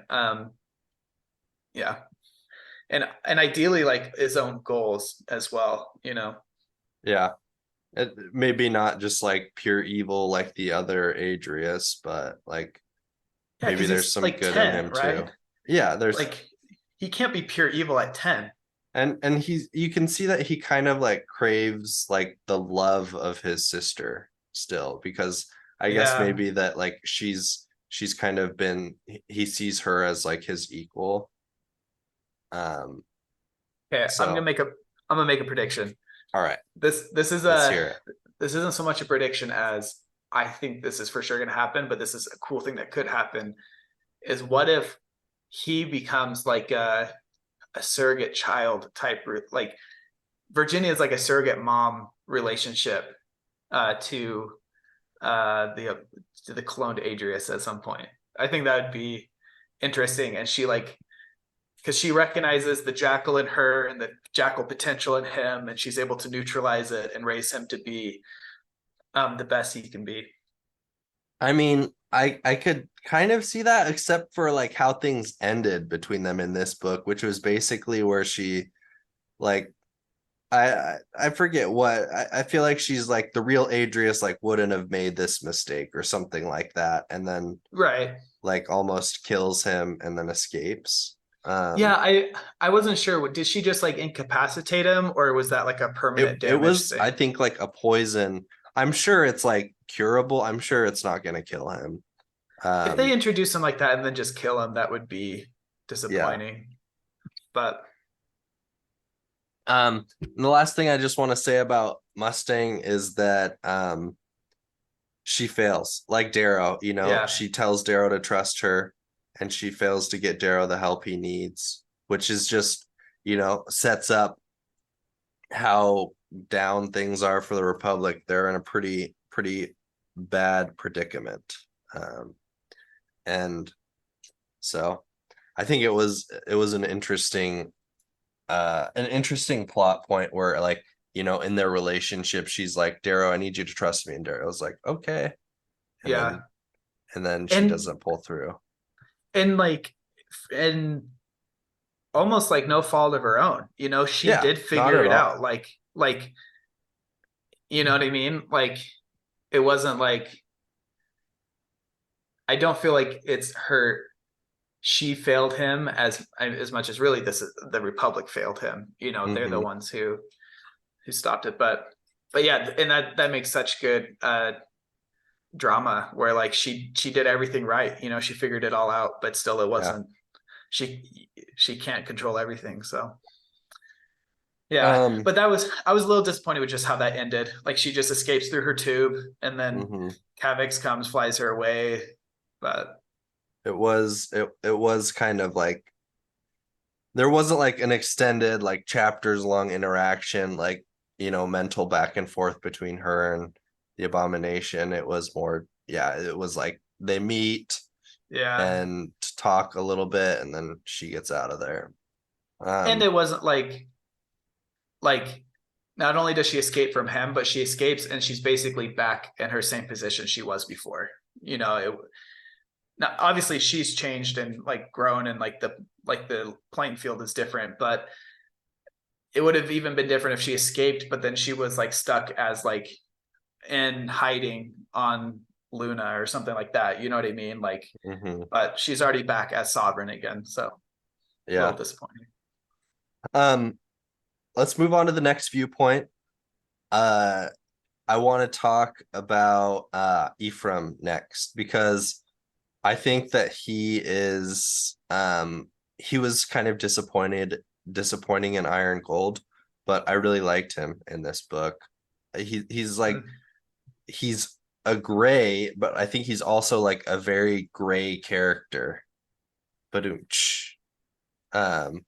Yeah. And ideally like his own goals as well, you know? Yeah. It, maybe not just like pure evil like the other Adrius, but like maybe there's some like good 10, in him right? too. Yeah, there's like he can't be pure evil at 10. And you can see that he kind of like craves like the love of his sister still, because I guess maybe that like she's kind of been, he sees her as like his equal. Okay, so I'm gonna make a prediction. All right. This is Let's hear it. This isn't so much a prediction as I think this is for sure gonna happen, but this is a cool thing that could happen. Is what if he becomes like a surrogate child type, like Virginia is like a surrogate mom relationship to the cloned Adrius at some point. I think that would be interesting, and she like because she recognizes the jackal in her and the jackal potential in him, and she's able to neutralize it and raise him to be the best he can be. I mean, I could kind of see that, except for like how things ended between them in this book, which was basically where she like I forget what I feel like she's like the real Adrius like wouldn't have made this mistake or something like that, and then Right. like almost kills him and then escapes. Yeah, I wasn't sure. Did she just like incapacitate him, or was that like a permanent it damage was, thing? I think, like a poison. I'm sure it's like curable. I'm sure it's not gonna kill him. If they Um, introduce him like that and then just kill him, that would be yeah. disappointing. But And the last thing I just want to say about Mustang is that she fails, like Darrow, yeah, she tells Darrow to trust her, and she fails to get Darrow the help he needs, which is just, sets up how down things are for the Republic. They're in a pretty bad predicament. And so I think it was an interesting plot point where, like, in their relationship, she's like, Darrow, I need you to trust me. And Darrow's like, okay. And yeah, then she and doesn't pull through. like, and almost like no fault of her own. She Yeah, did not figure at it all. out. Like, you know what I mean? Like, it wasn't like, I don't feel like it's her. She failed him as much as really this is the Republic failed him. They're the Hmm. ones who stopped it. But yeah, and that makes such good drama where like she did everything right. She figured it all out, but still it Yeah. wasn't. She can't control everything. So yeah, Um, but I was a little disappointed with just how that ended. Like she just escapes through her tube, and then mhm. Kavix comes, flies her away. But It was kind of like there wasn't like an extended like chapters long interaction, like, mental back and forth between her and the Abomination. It was more, yeah, it was like they meet yeah, and talk a little bit, and then she gets out of there. and Um, it wasn't like not only does she escape from him, but she escapes and she's basically back in her same position she was before. Now obviously she's changed and like grown, and like the playing field is different, but it would have even been different if she escaped, but then she was like stuck as like in hiding on Luna or something like that. You know what I mean? Like, mhm. but she's already back as sovereign again, so a little Yeah. disappointing. Um, let's move on to the next viewpoint. Uh, I want to talk about Ephraim next, because I think that he was kind of disappointing in Iron Gold, but I really liked him in this book. He's like, Mm. he's a gray, but I think he's also like a very gray character. But um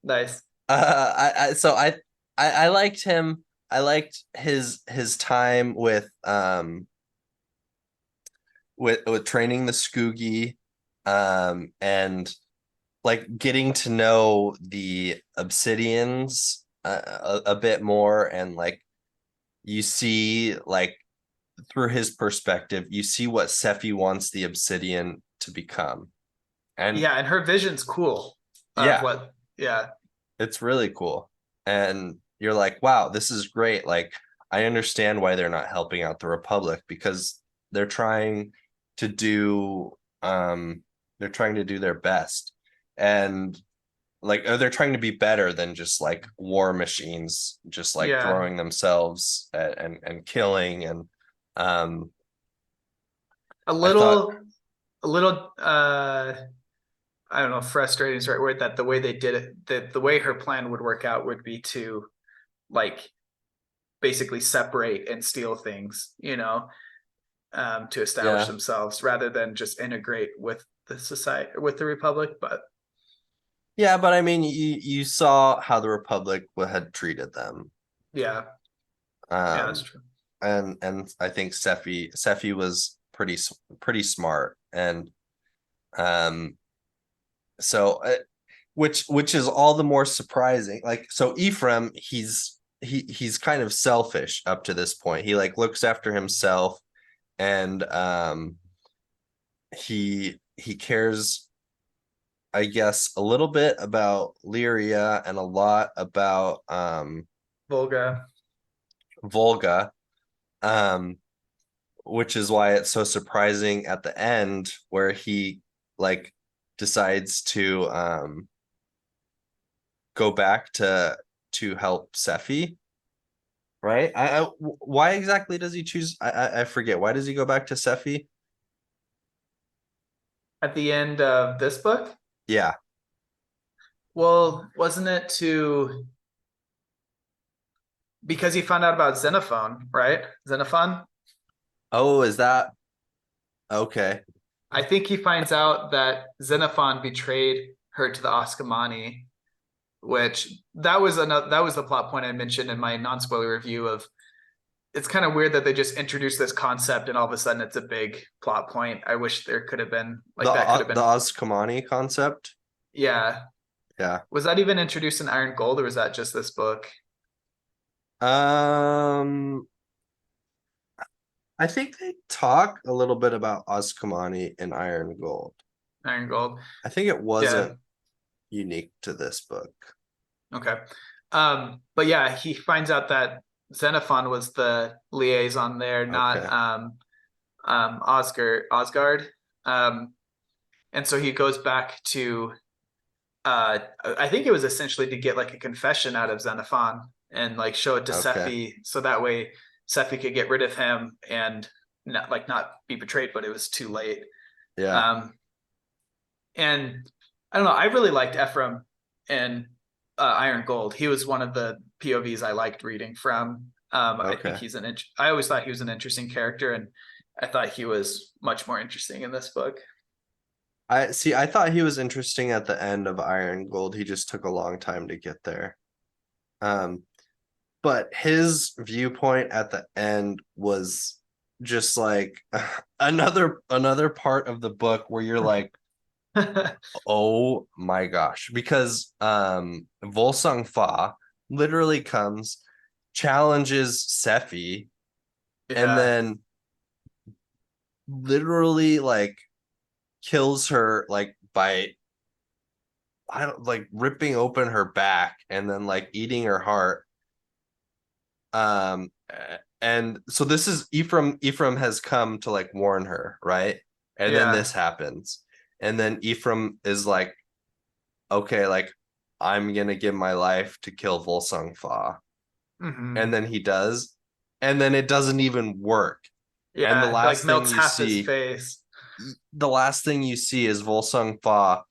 Nice. I liked him. I liked his time with training the Scoogie, and like getting to know the Obsidians a bit more, and like you see, like, through his perspective, you see what Sephi wants the Obsidian to become. And Yeah, and her vision's cool of yeah, what, yeah, it's really cool. And you're like, wow, this is great. Like, I understand why they're not helping out the Republic, because they're trying to do they're trying to do their best. And like, they're trying to be better than just like war machines, just like yeah, throwing themselves and killing. And um a I thought, little, a little, I don't know, frustrating is the right word, that the way they did it, that the way her plan would work out would be to like basically separate and steal things, to establish yeah. themselves rather than just integrate with the society, with the Republic. But Yeah, but I mean, you saw how the Republic had treated them. yeah, yeah, that's Um, true. and I think Sephi was pretty smart, and Um, so which is all the more surprising. Like, so Ephraim, he's kind of selfish up to this point. He like looks after himself, and he cares, I guess, a little bit about Lyria and a lot about Volga. Volga. Which is why it's so surprising at the end where he like decides to go back to help Sephi, right? Why exactly does he choose? I forget. Why does he go back to Sephi? At the end of this book? Yeah. Well, wasn't it to because he found out about Xenophon, right? Xenophon? Oh, is that okay? I think he finds out that Xenophon betrayed her to the Ascomani, which that was the plot point I mentioned in my non-spoiler review of it's kind of weird that they just introduced this concept and all of a sudden it's a big plot point. I wish there could have been like that could have The been Ascomani concept. yeah. Yeah. Was that even introduced in Iron Gold or was that just this book? Um, I think they talk a little bit about Ascomani and Iron Gold. Iron Gold. I think it Yeah. wasn't unique to this book. Okay. But yeah, he finds out that Xenophon was the liaison there, not Okay. Osgard. And so he goes back to I think it was essentially to get like a confession out of Xenophon and like show it to Okay. Sephi so that way Sephi could get rid of him and not be betrayed, but it was too late. Yeah. And I don't know, I really liked Ephraim and Iron Gold. He was one of the POVs I liked reading from. I think Okay. I always thought he was an interesting character, and I thought he was much more interesting in this book. I see. I thought he was interesting at the end of Iron Gold. He just took a long time to get there. But his viewpoint at the end was just like another part of the book where you're like, oh my gosh, because Volsung Fa literally comes, challenges Sephi, and Yeah, then literally like kills her like by I don't like ripping open her back and then like eating her heart. And so this is Ephraim has come to like warn her, right? And then yeah. this happens. And then Ephraim is like, okay, like I'm gonna give my life to kill Volsung Fa. Hmm. And then he does, and then it doesn't even work. And Yeah, like melts half his face. the last thing you see is Volsung Fa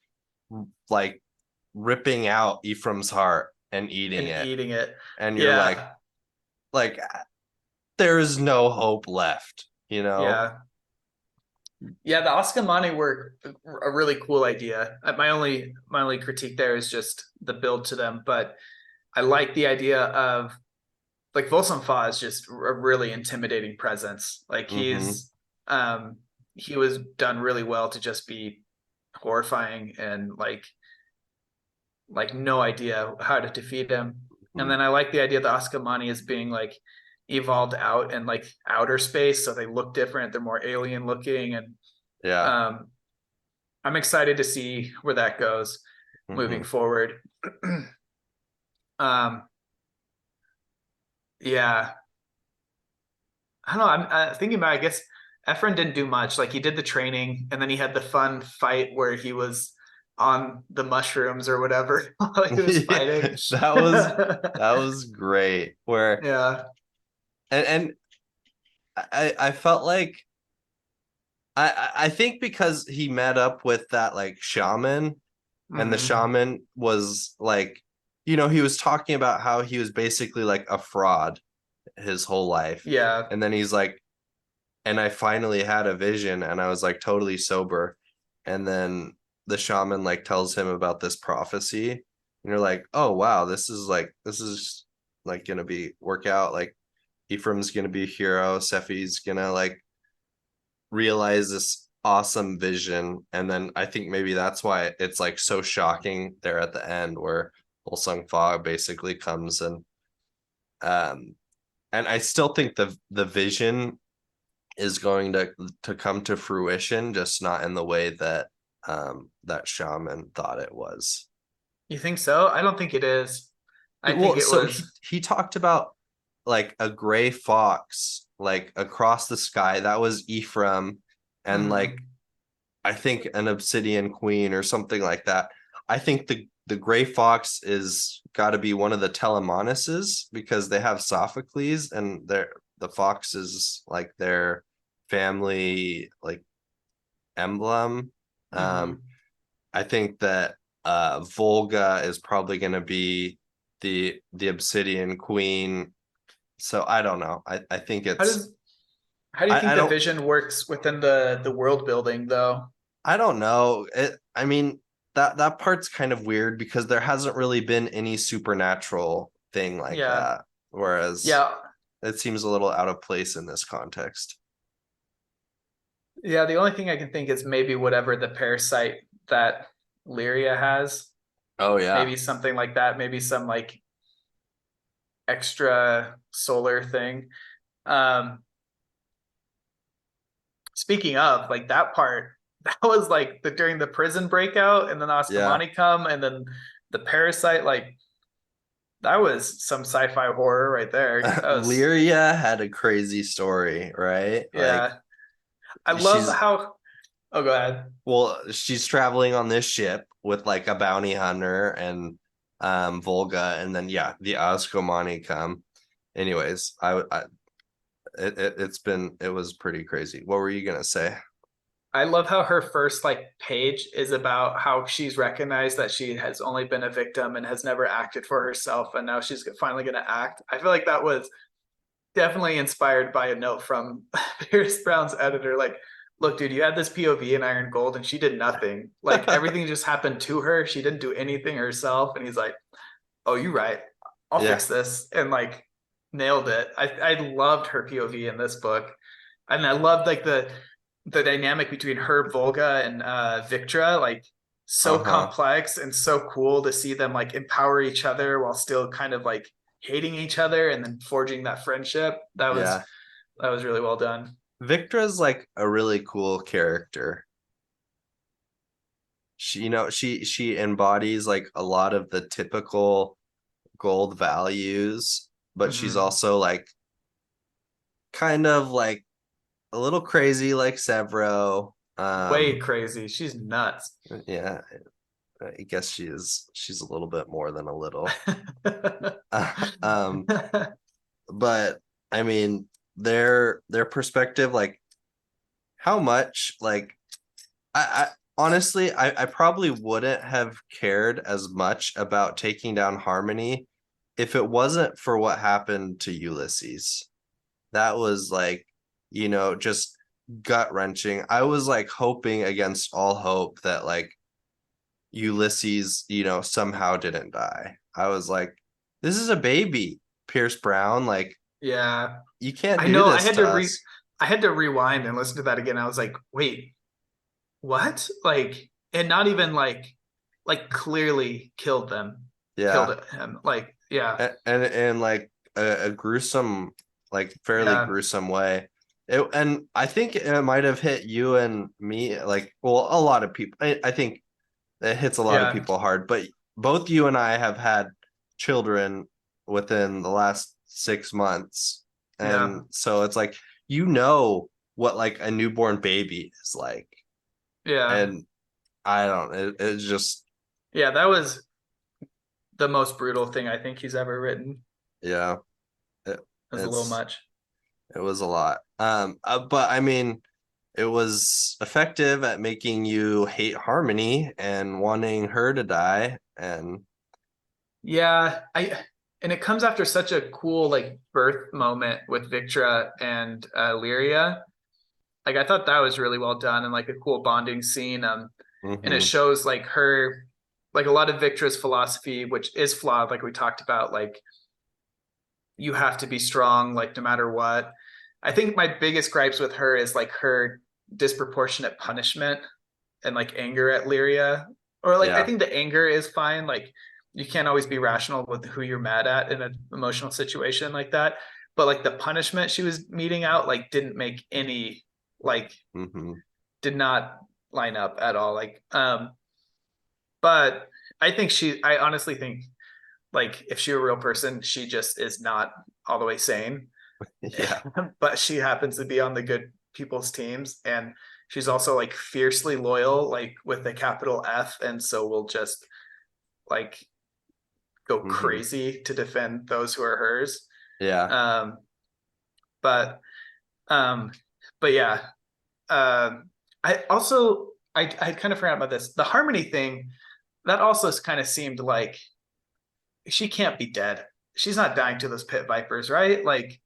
like ripping out Ephraim's heart and eating And it. eating it. And you're Yeah, like there is no hope left, you know? yeah. Yeah, the Ascomani were a really cool idea. My only critique there is just the build to them, but I like the idea of like Volsung Fa is just a really intimidating presence. Like Mm-hmm. he was done really well to just be horrifying and like no idea how to defeat him. And Mm-hmm. then I like the idea of the Ascomani as being like evolved out in like outer space, so they look different. They're more alien looking, and Yeah. um, I'm excited to see where that goes moving Mm-hmm. forward. um, yeah, I don't know. I'm thinking about. I guess Efren didn't do much. Like he did the training, and then he had the fun fight where he was on the mushrooms or whatever while he was fighting. That was great. Where Yeah. and I felt like I think because he met up with that like shaman, and the Hmm. shaman was like, he was talking about how he was basically like a fraud his whole life. Yeah. And then he's like, and I finally had a vision and I was like totally sober. And then the shaman like tells him about this prophecy. And you're like, oh wow, this is like gonna be work out. Like Ephraim's gonna be a hero, Sephi's gonna like realize this awesome vision. And then I think maybe that's why it's like so shocking there at the end where Volsung Fa basically comes um and I still think the vision is going to come to fruition, just not in the way that that shaman thought it was. You think so? I don't think it is. I think Well, it so was. he talked about like a gray fox like across the sky. That was Ephraim, and like Mhm. I think an obsidian queen or something like that. I think the gray fox is got to be one of the Telemanuses because they have Sophocles and the fox is like their family like emblem. Um, Mhm. I think that Volga is probably going to be the obsidian queen. So I don't know. I think How it's does how do you think I the don't vision works within the world building though? I don't know. I mean, that part's kind of weird because there hasn't really been any supernatural thing like Yeah. that. Whereas Yeah. it seems a little out of place in this context. Yeah, the only thing I can think is maybe whatever the parasite that Lyria has, Oh yeah. maybe something like that, maybe some like extra solar thing. Um, Speaking of like that part, that was like the during the prison breakout and then Yeah. Astamani come and then the parasite, like that was some sci-fi horror right there. That was Lyria had a crazy story, right? Like yeah. I love she's how oh go ahead. she's traveling on this ship with like a bounty hunter and Volga and then yeah, the Askomani come. Anyways, it was pretty crazy. What were you gonna say? I love how her first like page is about how she's recognized that she has only been a victim and has never acted for herself, and now she's finally going to act. I feel like that was definitely inspired by a note from Pierce Brown's editor. Like, look, dude, you had this POV in Iron Gold, and she did nothing. Like everything just happened to her. She didn't do anything herself. And he's like, "Oh, you're right. I'll Yeah. fix this," and like nailed it. I loved her POV in this book, and I loved like the dynamic between her Volga and Victra, like so Uh-huh. complex and so cool to see them like empower each other while still kind of like hating each other and then forging that friendship. Yeah. That was really well done. Victra's like a really cool character. She, she embodies like a lot of the typical gold values, but she's Mm-hmm. also like kind of like a little crazy like Severo. Way crazy. She's nuts. Yeah, I guess she's a little bit more than a little. um, but I mean their perspective, like how much like I honestly I probably wouldn't have cared as much about taking down Harmony if it wasn't for what happened to Ulysses. That was like, just gut wrenching. I was like hoping against all hope that like Ulysses, somehow didn't die. I was like, this is a baby, Pierce Brown. Like, Yeah. you can't I do know this to us. I had to rewind and listen to that again. I was like, wait, what? Like, and not even like clearly killed them, killed Yeah. him. Like, yeah, And like a gruesome, like fairly yeah, gruesome way. And I think it might have hit you and me, like, well, a lot of people. I think it hits a lot of yeah, people hard, but both you and I have had children within the last 6 months. yeah, And so it's like, what like a newborn baby is like. yeah, And I don't, it's just, yeah. That was the most brutal thing I think he's ever written. yeah, it, It was a little it's, much. it was a lot. But I mean, it was effective at making you hate Harmony and wanting her to die. And Yeah, I and it comes after such a cool like birth moment with Victra and Lyria. Like I thought that was really well done and like a cool bonding scene. And it mhm, shows like her, like a lot of Victra's philosophy, which is flawed, like we talked about, like you have to be strong, like no matter what. I think my biggest gripes with her is like her disproportionate punishment and like anger at Lyria. Or like I Yeah. think the anger is fine. Like you can't always be rational with who you're mad at in an emotional situation like that. But like the punishment she was meting out like didn't make any like did not line up at all. Like but I honestly think like if she were a real person, she just is not all the way sane. Yeah. But she happens to be on the good people's teams, and she's also like fiercely loyal, like with a capital F, and so will just like go crazy to defend those who are hers. Yeah. But um but yeah. I also I kind of forgot about this. The Harmony thing, that also kind of seemed like she can't be dead. She's not dying to those pit vipers, right? Like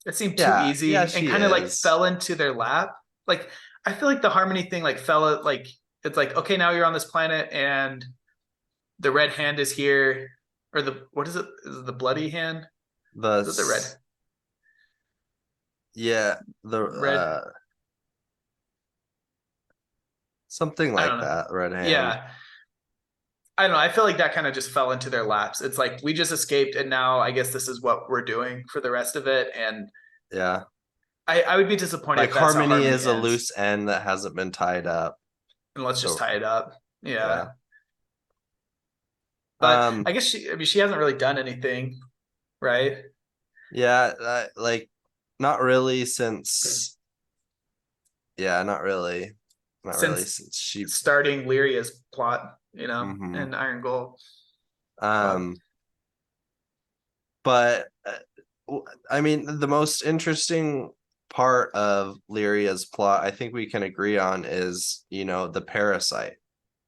it seemed too Yeah. Yeah, easy and she kind of like is. fell into their lap. Like I feel like the Harmony thing like fell like it's like, okay, now you're on this planet and the red hand is here, or the what is it? Is it the bloody hand? The Is it the red? Yeah, the Red. something I don't like know. that, red hand. Yeah. I don't know. I feel like that kind of just fell into their laps. It's like we just escaped, and now I guess this is what we're doing for the rest of it. And Yeah. I would be disappointed Like if that's how Harmony Harmony is a ends. loose end that hasn't been tied up. And let's just So tie it up. Yeah. yeah. But I guess I mean, she hasn't really done anything, right? Yeah, like not really since not really. Not really Since since she starting Lyria's plot, you know, Mhm. and Iron Gold. But I mean, the most interesting part of Lyria's plot, I think we can agree on, is the parasite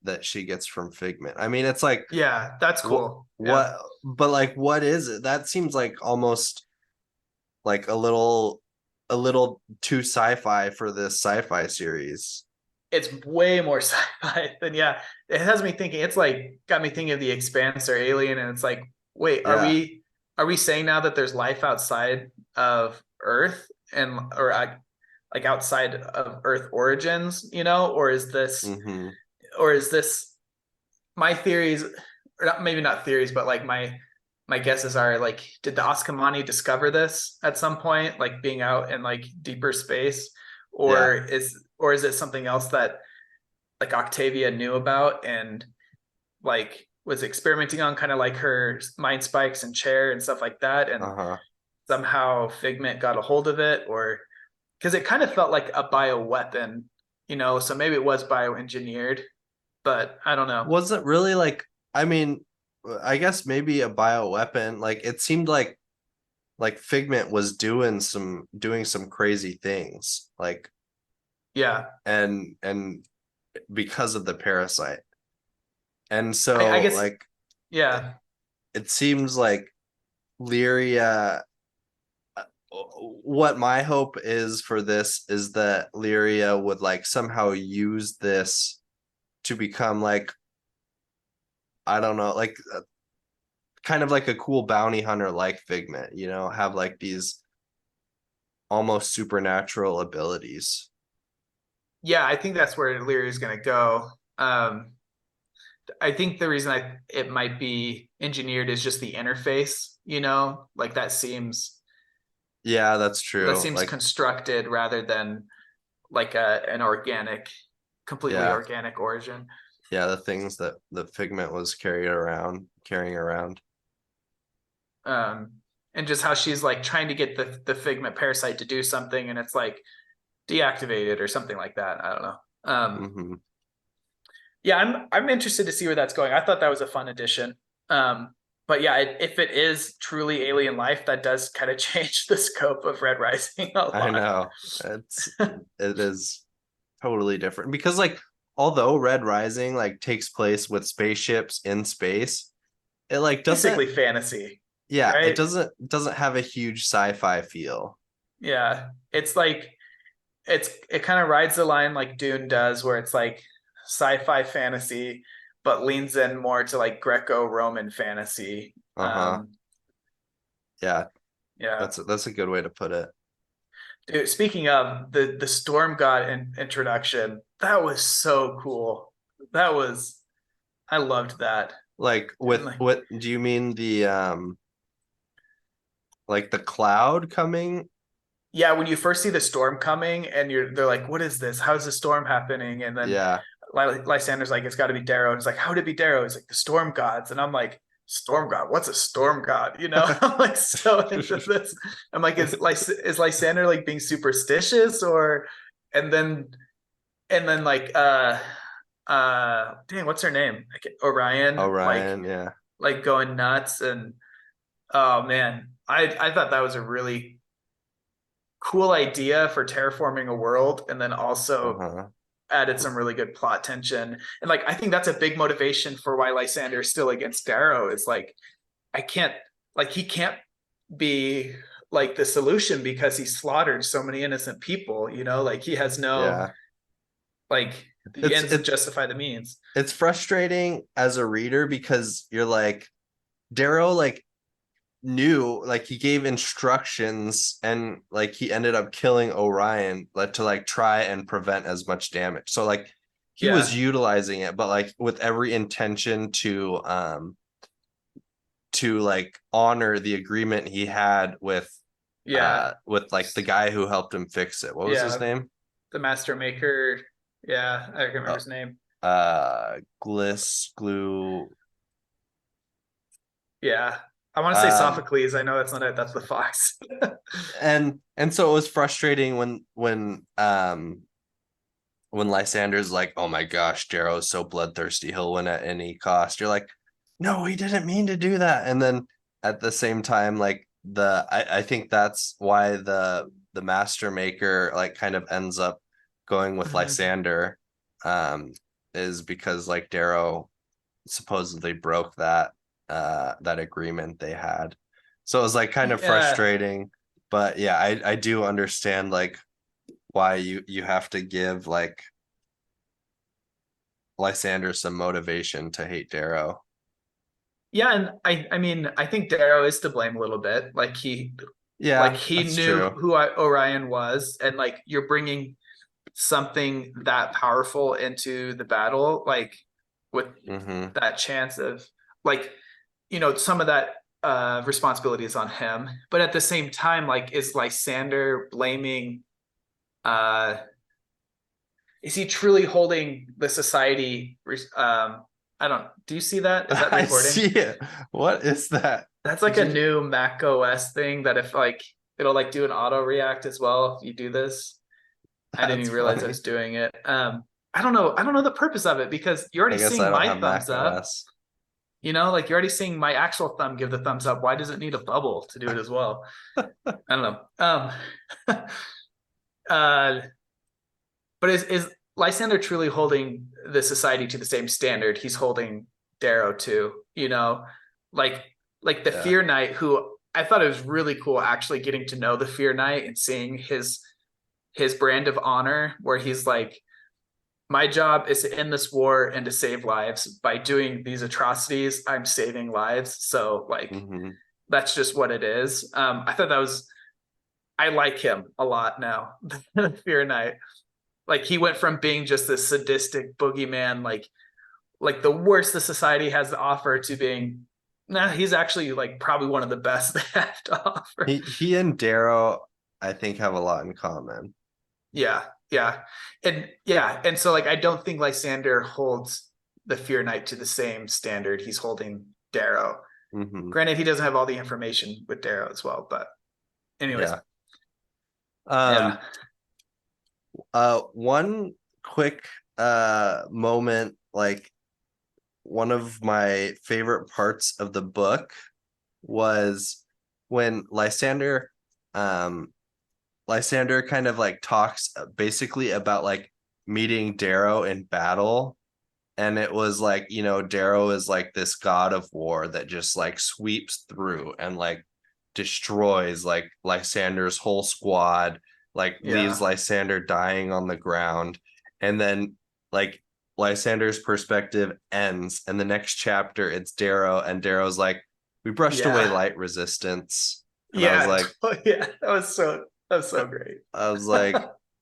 that she gets from Figment. I mean, it's like Yeah, that's cool. what but like what is it? That seems like almost like a little too sci-fi for this sci-fi series. It's way more sci-fi than it has me thinking. It's like got me thinking of The Expanse or Alien, and it's like, wait, Yeah. are we saying now that there's life outside of Earth and or like outside of Earth origins, or is this Mm-hmm. or is this my theories, or not, maybe not theories, but like my guesses are like, did the Askamani discover this at some point, like being out in like deeper space, Yeah. or is it something else that like Octavia knew about and like was experimenting on, kind of like her mind spikes and chair and stuff like that, and Uh-huh. somehow Figment got a hold of it, or because it kind of felt like a bioweapon, so maybe it was bioengineered, but I don't know. Wasn't really like, I mean, I guess maybe a bioweapon. Like it seemed like Figment was doing some crazy things. Like Yeah, and because of the parasite. And I so guess. like Yeah, it seems like Lyria, what my hope is for this is that Lyria would like somehow use this to become like, I don't know, like kind of like a cool bounty hunter like Figment, have like these almost supernatural abilities. yeah, I think that's where Leary is going to go. I think the reason it might be engineered is just the interface, like Yeah, that's that true. seems Like, constructed rather than like an organic, completely yeah, organic origin. yeah, the things that the Figment was carrying around. And just how she's like trying to get the Figment parasite to do something, and it's like deactivated or something like that. I don't know. Mm-hmm. Yeah, I'm interested to see where that's going. I thought that was a fun addition. But yeah, if it is truly alien life, that does kind of change the scope of Red Rising a lot. I know. It is totally different because like although Red Rising like takes place with spaceships in space, it like Basically doesn't fantasy, it right? doesn't have a huge sci-fi feel. Yeah, it's like it kind of rides the line like Dune does, where it's like sci-fi fantasy, but leans in more to like Greco-Roman fantasy. Uh-huh. Yeah, Yeah, that's a good way to put it. Dude, speaking of the Storm God introduction, that was so cool. That was I loved that. Like And with what do you mean like the cloud coming? yeah, when you first see the storm coming and they're like, what is this? How's the storm happening? And then Yeah. Lysander's like, it's got to be Darrow. And it's like, how would it be Darrow? It's like the storm gods. And I'm like, storm god? What's a storm god? I'm like so into this. I'm like, is Lysander like being superstitious or and then like dang, what's her name? Orion, Orion, yeah. like going nuts. And oh man, I thought that was a really cool idea for terraforming a world, and then also Uh-huh. added some really good plot tension. And like I think that's a big motivation for why Lysander is still against Darrow. Is like I can't he can't be like the solution because he slaughtered so many innocent people, like he has no Yeah. like the It's ends it's justify the means. it's frustrating as a reader because you're like Darrow like knew like he gave instructions and like he ended up killing Orion like to like try and prevent as much damage. So like he was Yeah. utilizing it, but like with every intention to like honor the agreement he had Yeah. with like the guy who helped him fix it. What was his Yeah. name? The master maker. Yeah. I can't remember Uh, his name. Glue. Yeah. I want to say Um, Sophocles. I know that's not it. That's the fox. and so it was frustrating when Lysander's like, oh my gosh, Darrow's so bloodthirsty, he'll win at any cost. You're like, no, he didn't mean to do that. And then at the same time, like I think that's why the master maker like kind of ends up going with Mhm. Lysander, is because like Darrow supposedly broke that agreement they had. So it was like kind of Yeah. frustrating. But yeah, I do understand like why you have to give like Lysander some motivation to hate Darrow. Yeah, and I mean I think Darrow is to blame a little bit. Yeah, He that's knew true. who Orion was, and like you're bringing something that powerful into the battle, like with Hmm. that chance of like some of that responsibility is on him, but at the same time, like is Lysander blaming uh is he truly holding the society I don't do you see that? Is that I see recording? it. What is that? That's Did like a you? new Mac OS thing that if like it'll like do an auto react as well if you do this. I didn't That's even realize I funny. was doing it. I don't know the purpose of it because you're I already guess seeing I don't my have thumbs Mac up. OS. Like you're already seeing my actual thumb give the thumbs up. Why does it need a bubble to do it as well? I don't know. Uh, but is Lysander truly holding the society to the same standard he's holding Darrow to? Like the Yeah. Fear Knight, who I thought it was really cool actually getting to know the Fear Knight and seeing his brand of honor, where he's like, my job is to end this war and to save lives. By doing these atrocities, I'm saving lives. So like Hmm. that's just what it is. I thought that was I like him a lot now. Fear Knight. Like he went from being just this sadistic boogeyman, like the worst the society has to offer, to being he's actually like probably one of the best they have to offer. He and Darrow, I think, have a lot in common. Yeah, yeah. And so like I don't think Lysander holds the Fear Knight to the same standard he's holding Darrow. Hmm. Granted, he doesn't have all the information with Darrow as well, but anyways, Yeah. yeah. Um, one quick moment, like one of my favorite parts of the book was when um Lysander kind of like talks basically about like meeting Darrow in battle. And it was like, Darrow is like this god of war that just like sweeps through and like destroys like Lysander's whole squad, like leaves Yeah. Lysander dying on the ground. And then like Lysander's perspective ends, and the next chapter it's Darrow, and Darrow's like, we brushed away Yeah. light resistance. And I was Yeah. like, Yeah. That was so That's so great. I was like,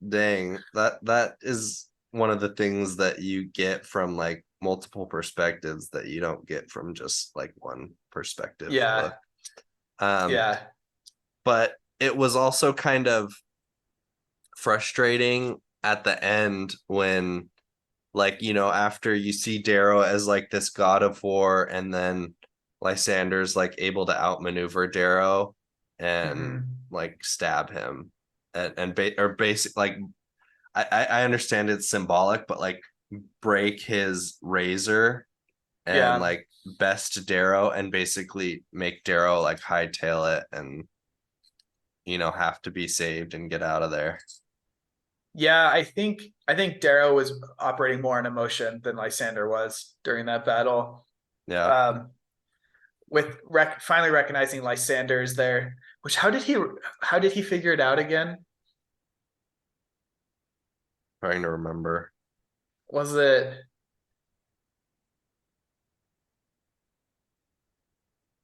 dang, that is one of the things that you get from like multiple perspectives that you don't get from just like one perspective Yeah. book. Um, Yeah. but it was also kind of frustrating at the end when, like, after you see Darrow as like this god of war, and then Lysander's like able to outmaneuver Darrow and Mhm. like stab him, or basic like I understand it's symbolic, but like break his razor and Yeah. like best Darrow and basically make Darrow like hightail it and have to be saved and get out of there. Yeah, I think Darrow was operating more on emotion than Lysander was during that battle. Yeah, Um, with finally recognizing Lysander is there, which how did he figure it out again? trying to remember. Was it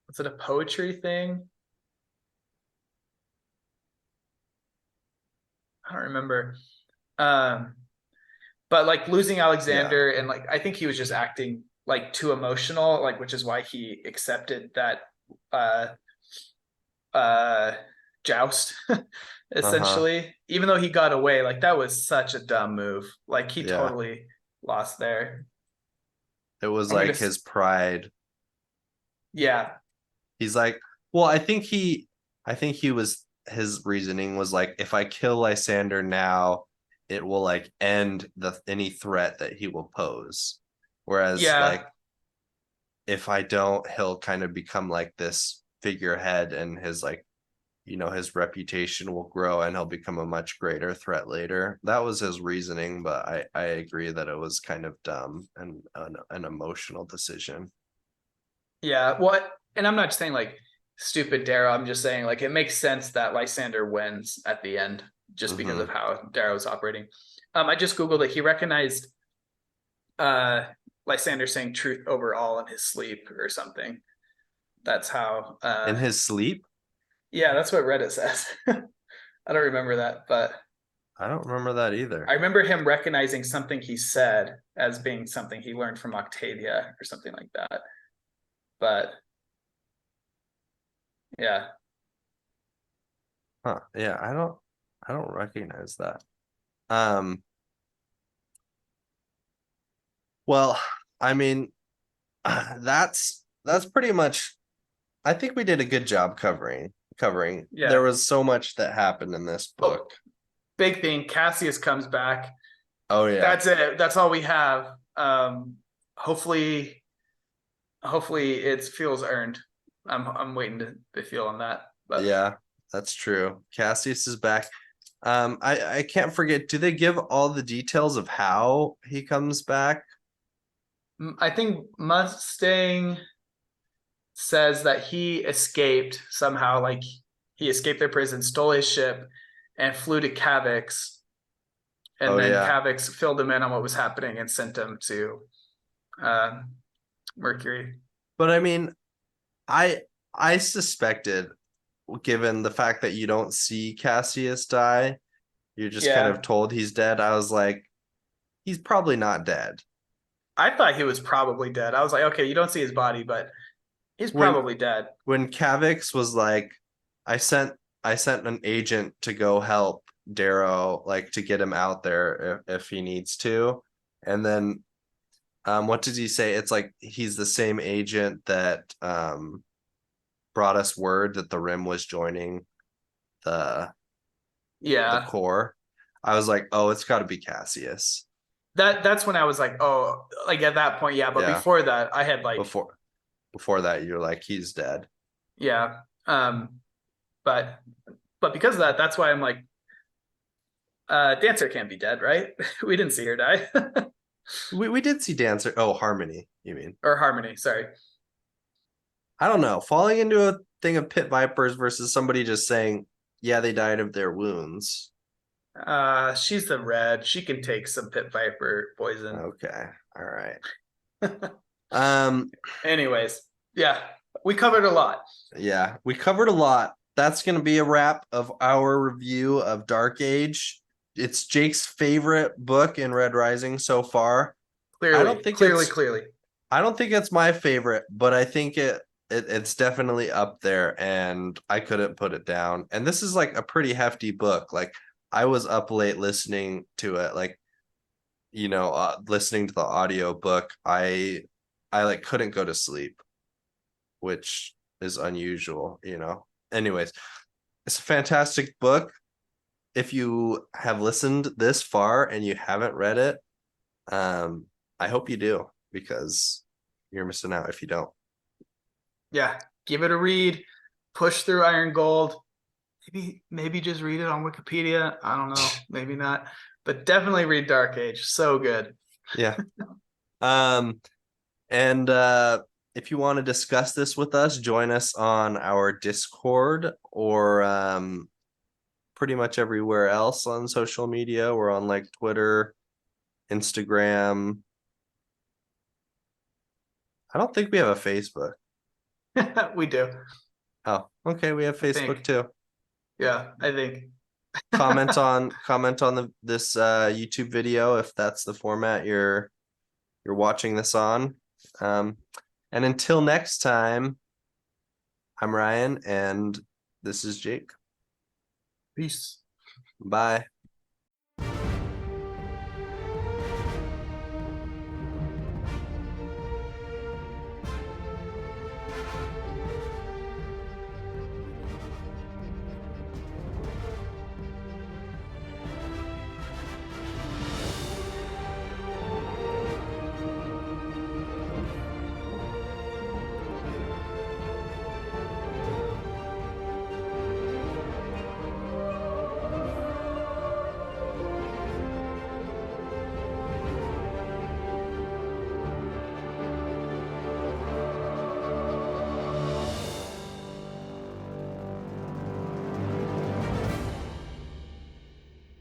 was it a poetry thing? I don't remember. Um, but like losing Yeah. Alexander and like I think he was just acting like too emotional, like which is why he accepted that uh uh joust Uh-huh. essentially. Even though he got away, like that was such a dumb move. Like he Yeah. totally lost there. It was I'm gonna like his pride. yeah. He's like, well, I think he was his reasoning was like, if I kill Lysander now, it will like end any threat that he will pose. Whereas Yeah. like if I don't, he'll kind of become like this figurehead, and his like, his reputation will grow and he'll become a much greater threat later. That was his reasoning, but I agree that it was kind of dumb and an emotional decision. Yeah. What and I'm not saying like stupid Darrow. I'm just saying like it makes sense that Lysander wins at the end just because of Hmm. how Darrow's operating. I just Googled it. He recognized uh Lysander saying truth over all in his sleep or something. That's how In his sleep? yeah, that's what Reddit says. I don't remember that, but I don't remember that I either. remember him recognizing something he said as being something he learned from Octavia or something like that. But yeah. Huh. Yeah, I don't recognize that. Um, well, I mean, that's pretty much, I think we did a good job covering. There Yeah. was so much that happened in this Oh, book. big thing. Cassius comes back. Oh yeah. That's it. That's all we have. Hopefully, hopefully it feels earned. I'm waiting to feel on that. But Yeah, that's true. Cassius is back. I can't forget, do they give all the details of how he comes back? I think Mustang says that he escaped somehow, like he escaped their prison, stole his ship, and flew to Cavix. And Oh then yeah. Cavix filled him in on what was happening and sent him to uh, Mercury. But I mean, I I suspected, given the fact that you don't see Cassius die, you're just kind of Yeah, told he's dead. I was like, he's probably not dead. I thought he was probably dead. I was like, okay, you don't see his body, but he's When probably dead. when Cavix was like, I sent I sent an agent to go help Darrow, like to get him out there if he needs to. And then what did he say? It's like he's the same agent that brought us word that the Rim was joining the the Yeah, core. I was like, oh, it's got to be Cassius. that's when I was like, oh, like at that point, yeah. But Yeah. before that, I had like, Before that, you're like, he's dead. yeah. But because of that, that's why I'm like, Dancer can't be dead, right? We didn't see her die. We did see Dancer. Oh, Harmony, you mean? Or Harmony, sorry. I don't know. Falling into a thing of pit vipers versus somebody just saying, yeah, they died of their wounds. She's the red. She can take some pit viper poison. Okay. All right. Um, Anyways, yeah, we covered a lot. yeah, we covered a lot. that's going to be a wrap of our review of Dark Age. It's Jake's favorite book in Red Rising so far. Clearly, I don't think clearly. I don't think it's my favorite, but I think it's definitely up there, and I couldn't put it down. And this is like a pretty hefty book. Like I was up late listening to it, like listening to the audio book. I like couldn't go to sleep, which is unusual, Anyways, it's a fantastic book. If you have listened this far and you haven't read it, I hope you do, because you're missing out if you don't. Yeah, give it a read. Push through Iron Gold. Maybe just read it on Wikipedia. I don't know, maybe not, but definitely read Dark Age. So good. Yeah. And if you want to discuss this with us, join us on our Discord or pretty much everywhere else on social media. We're on like Twitter, Instagram. I don't think we have a Facebook. We do. Oh, okay. We have Facebook too. Yeah, I think. comment on this YouTube video if that's the format you're watching this on. And until next time, I'm Ryan and this is Jake. Peace. Bye.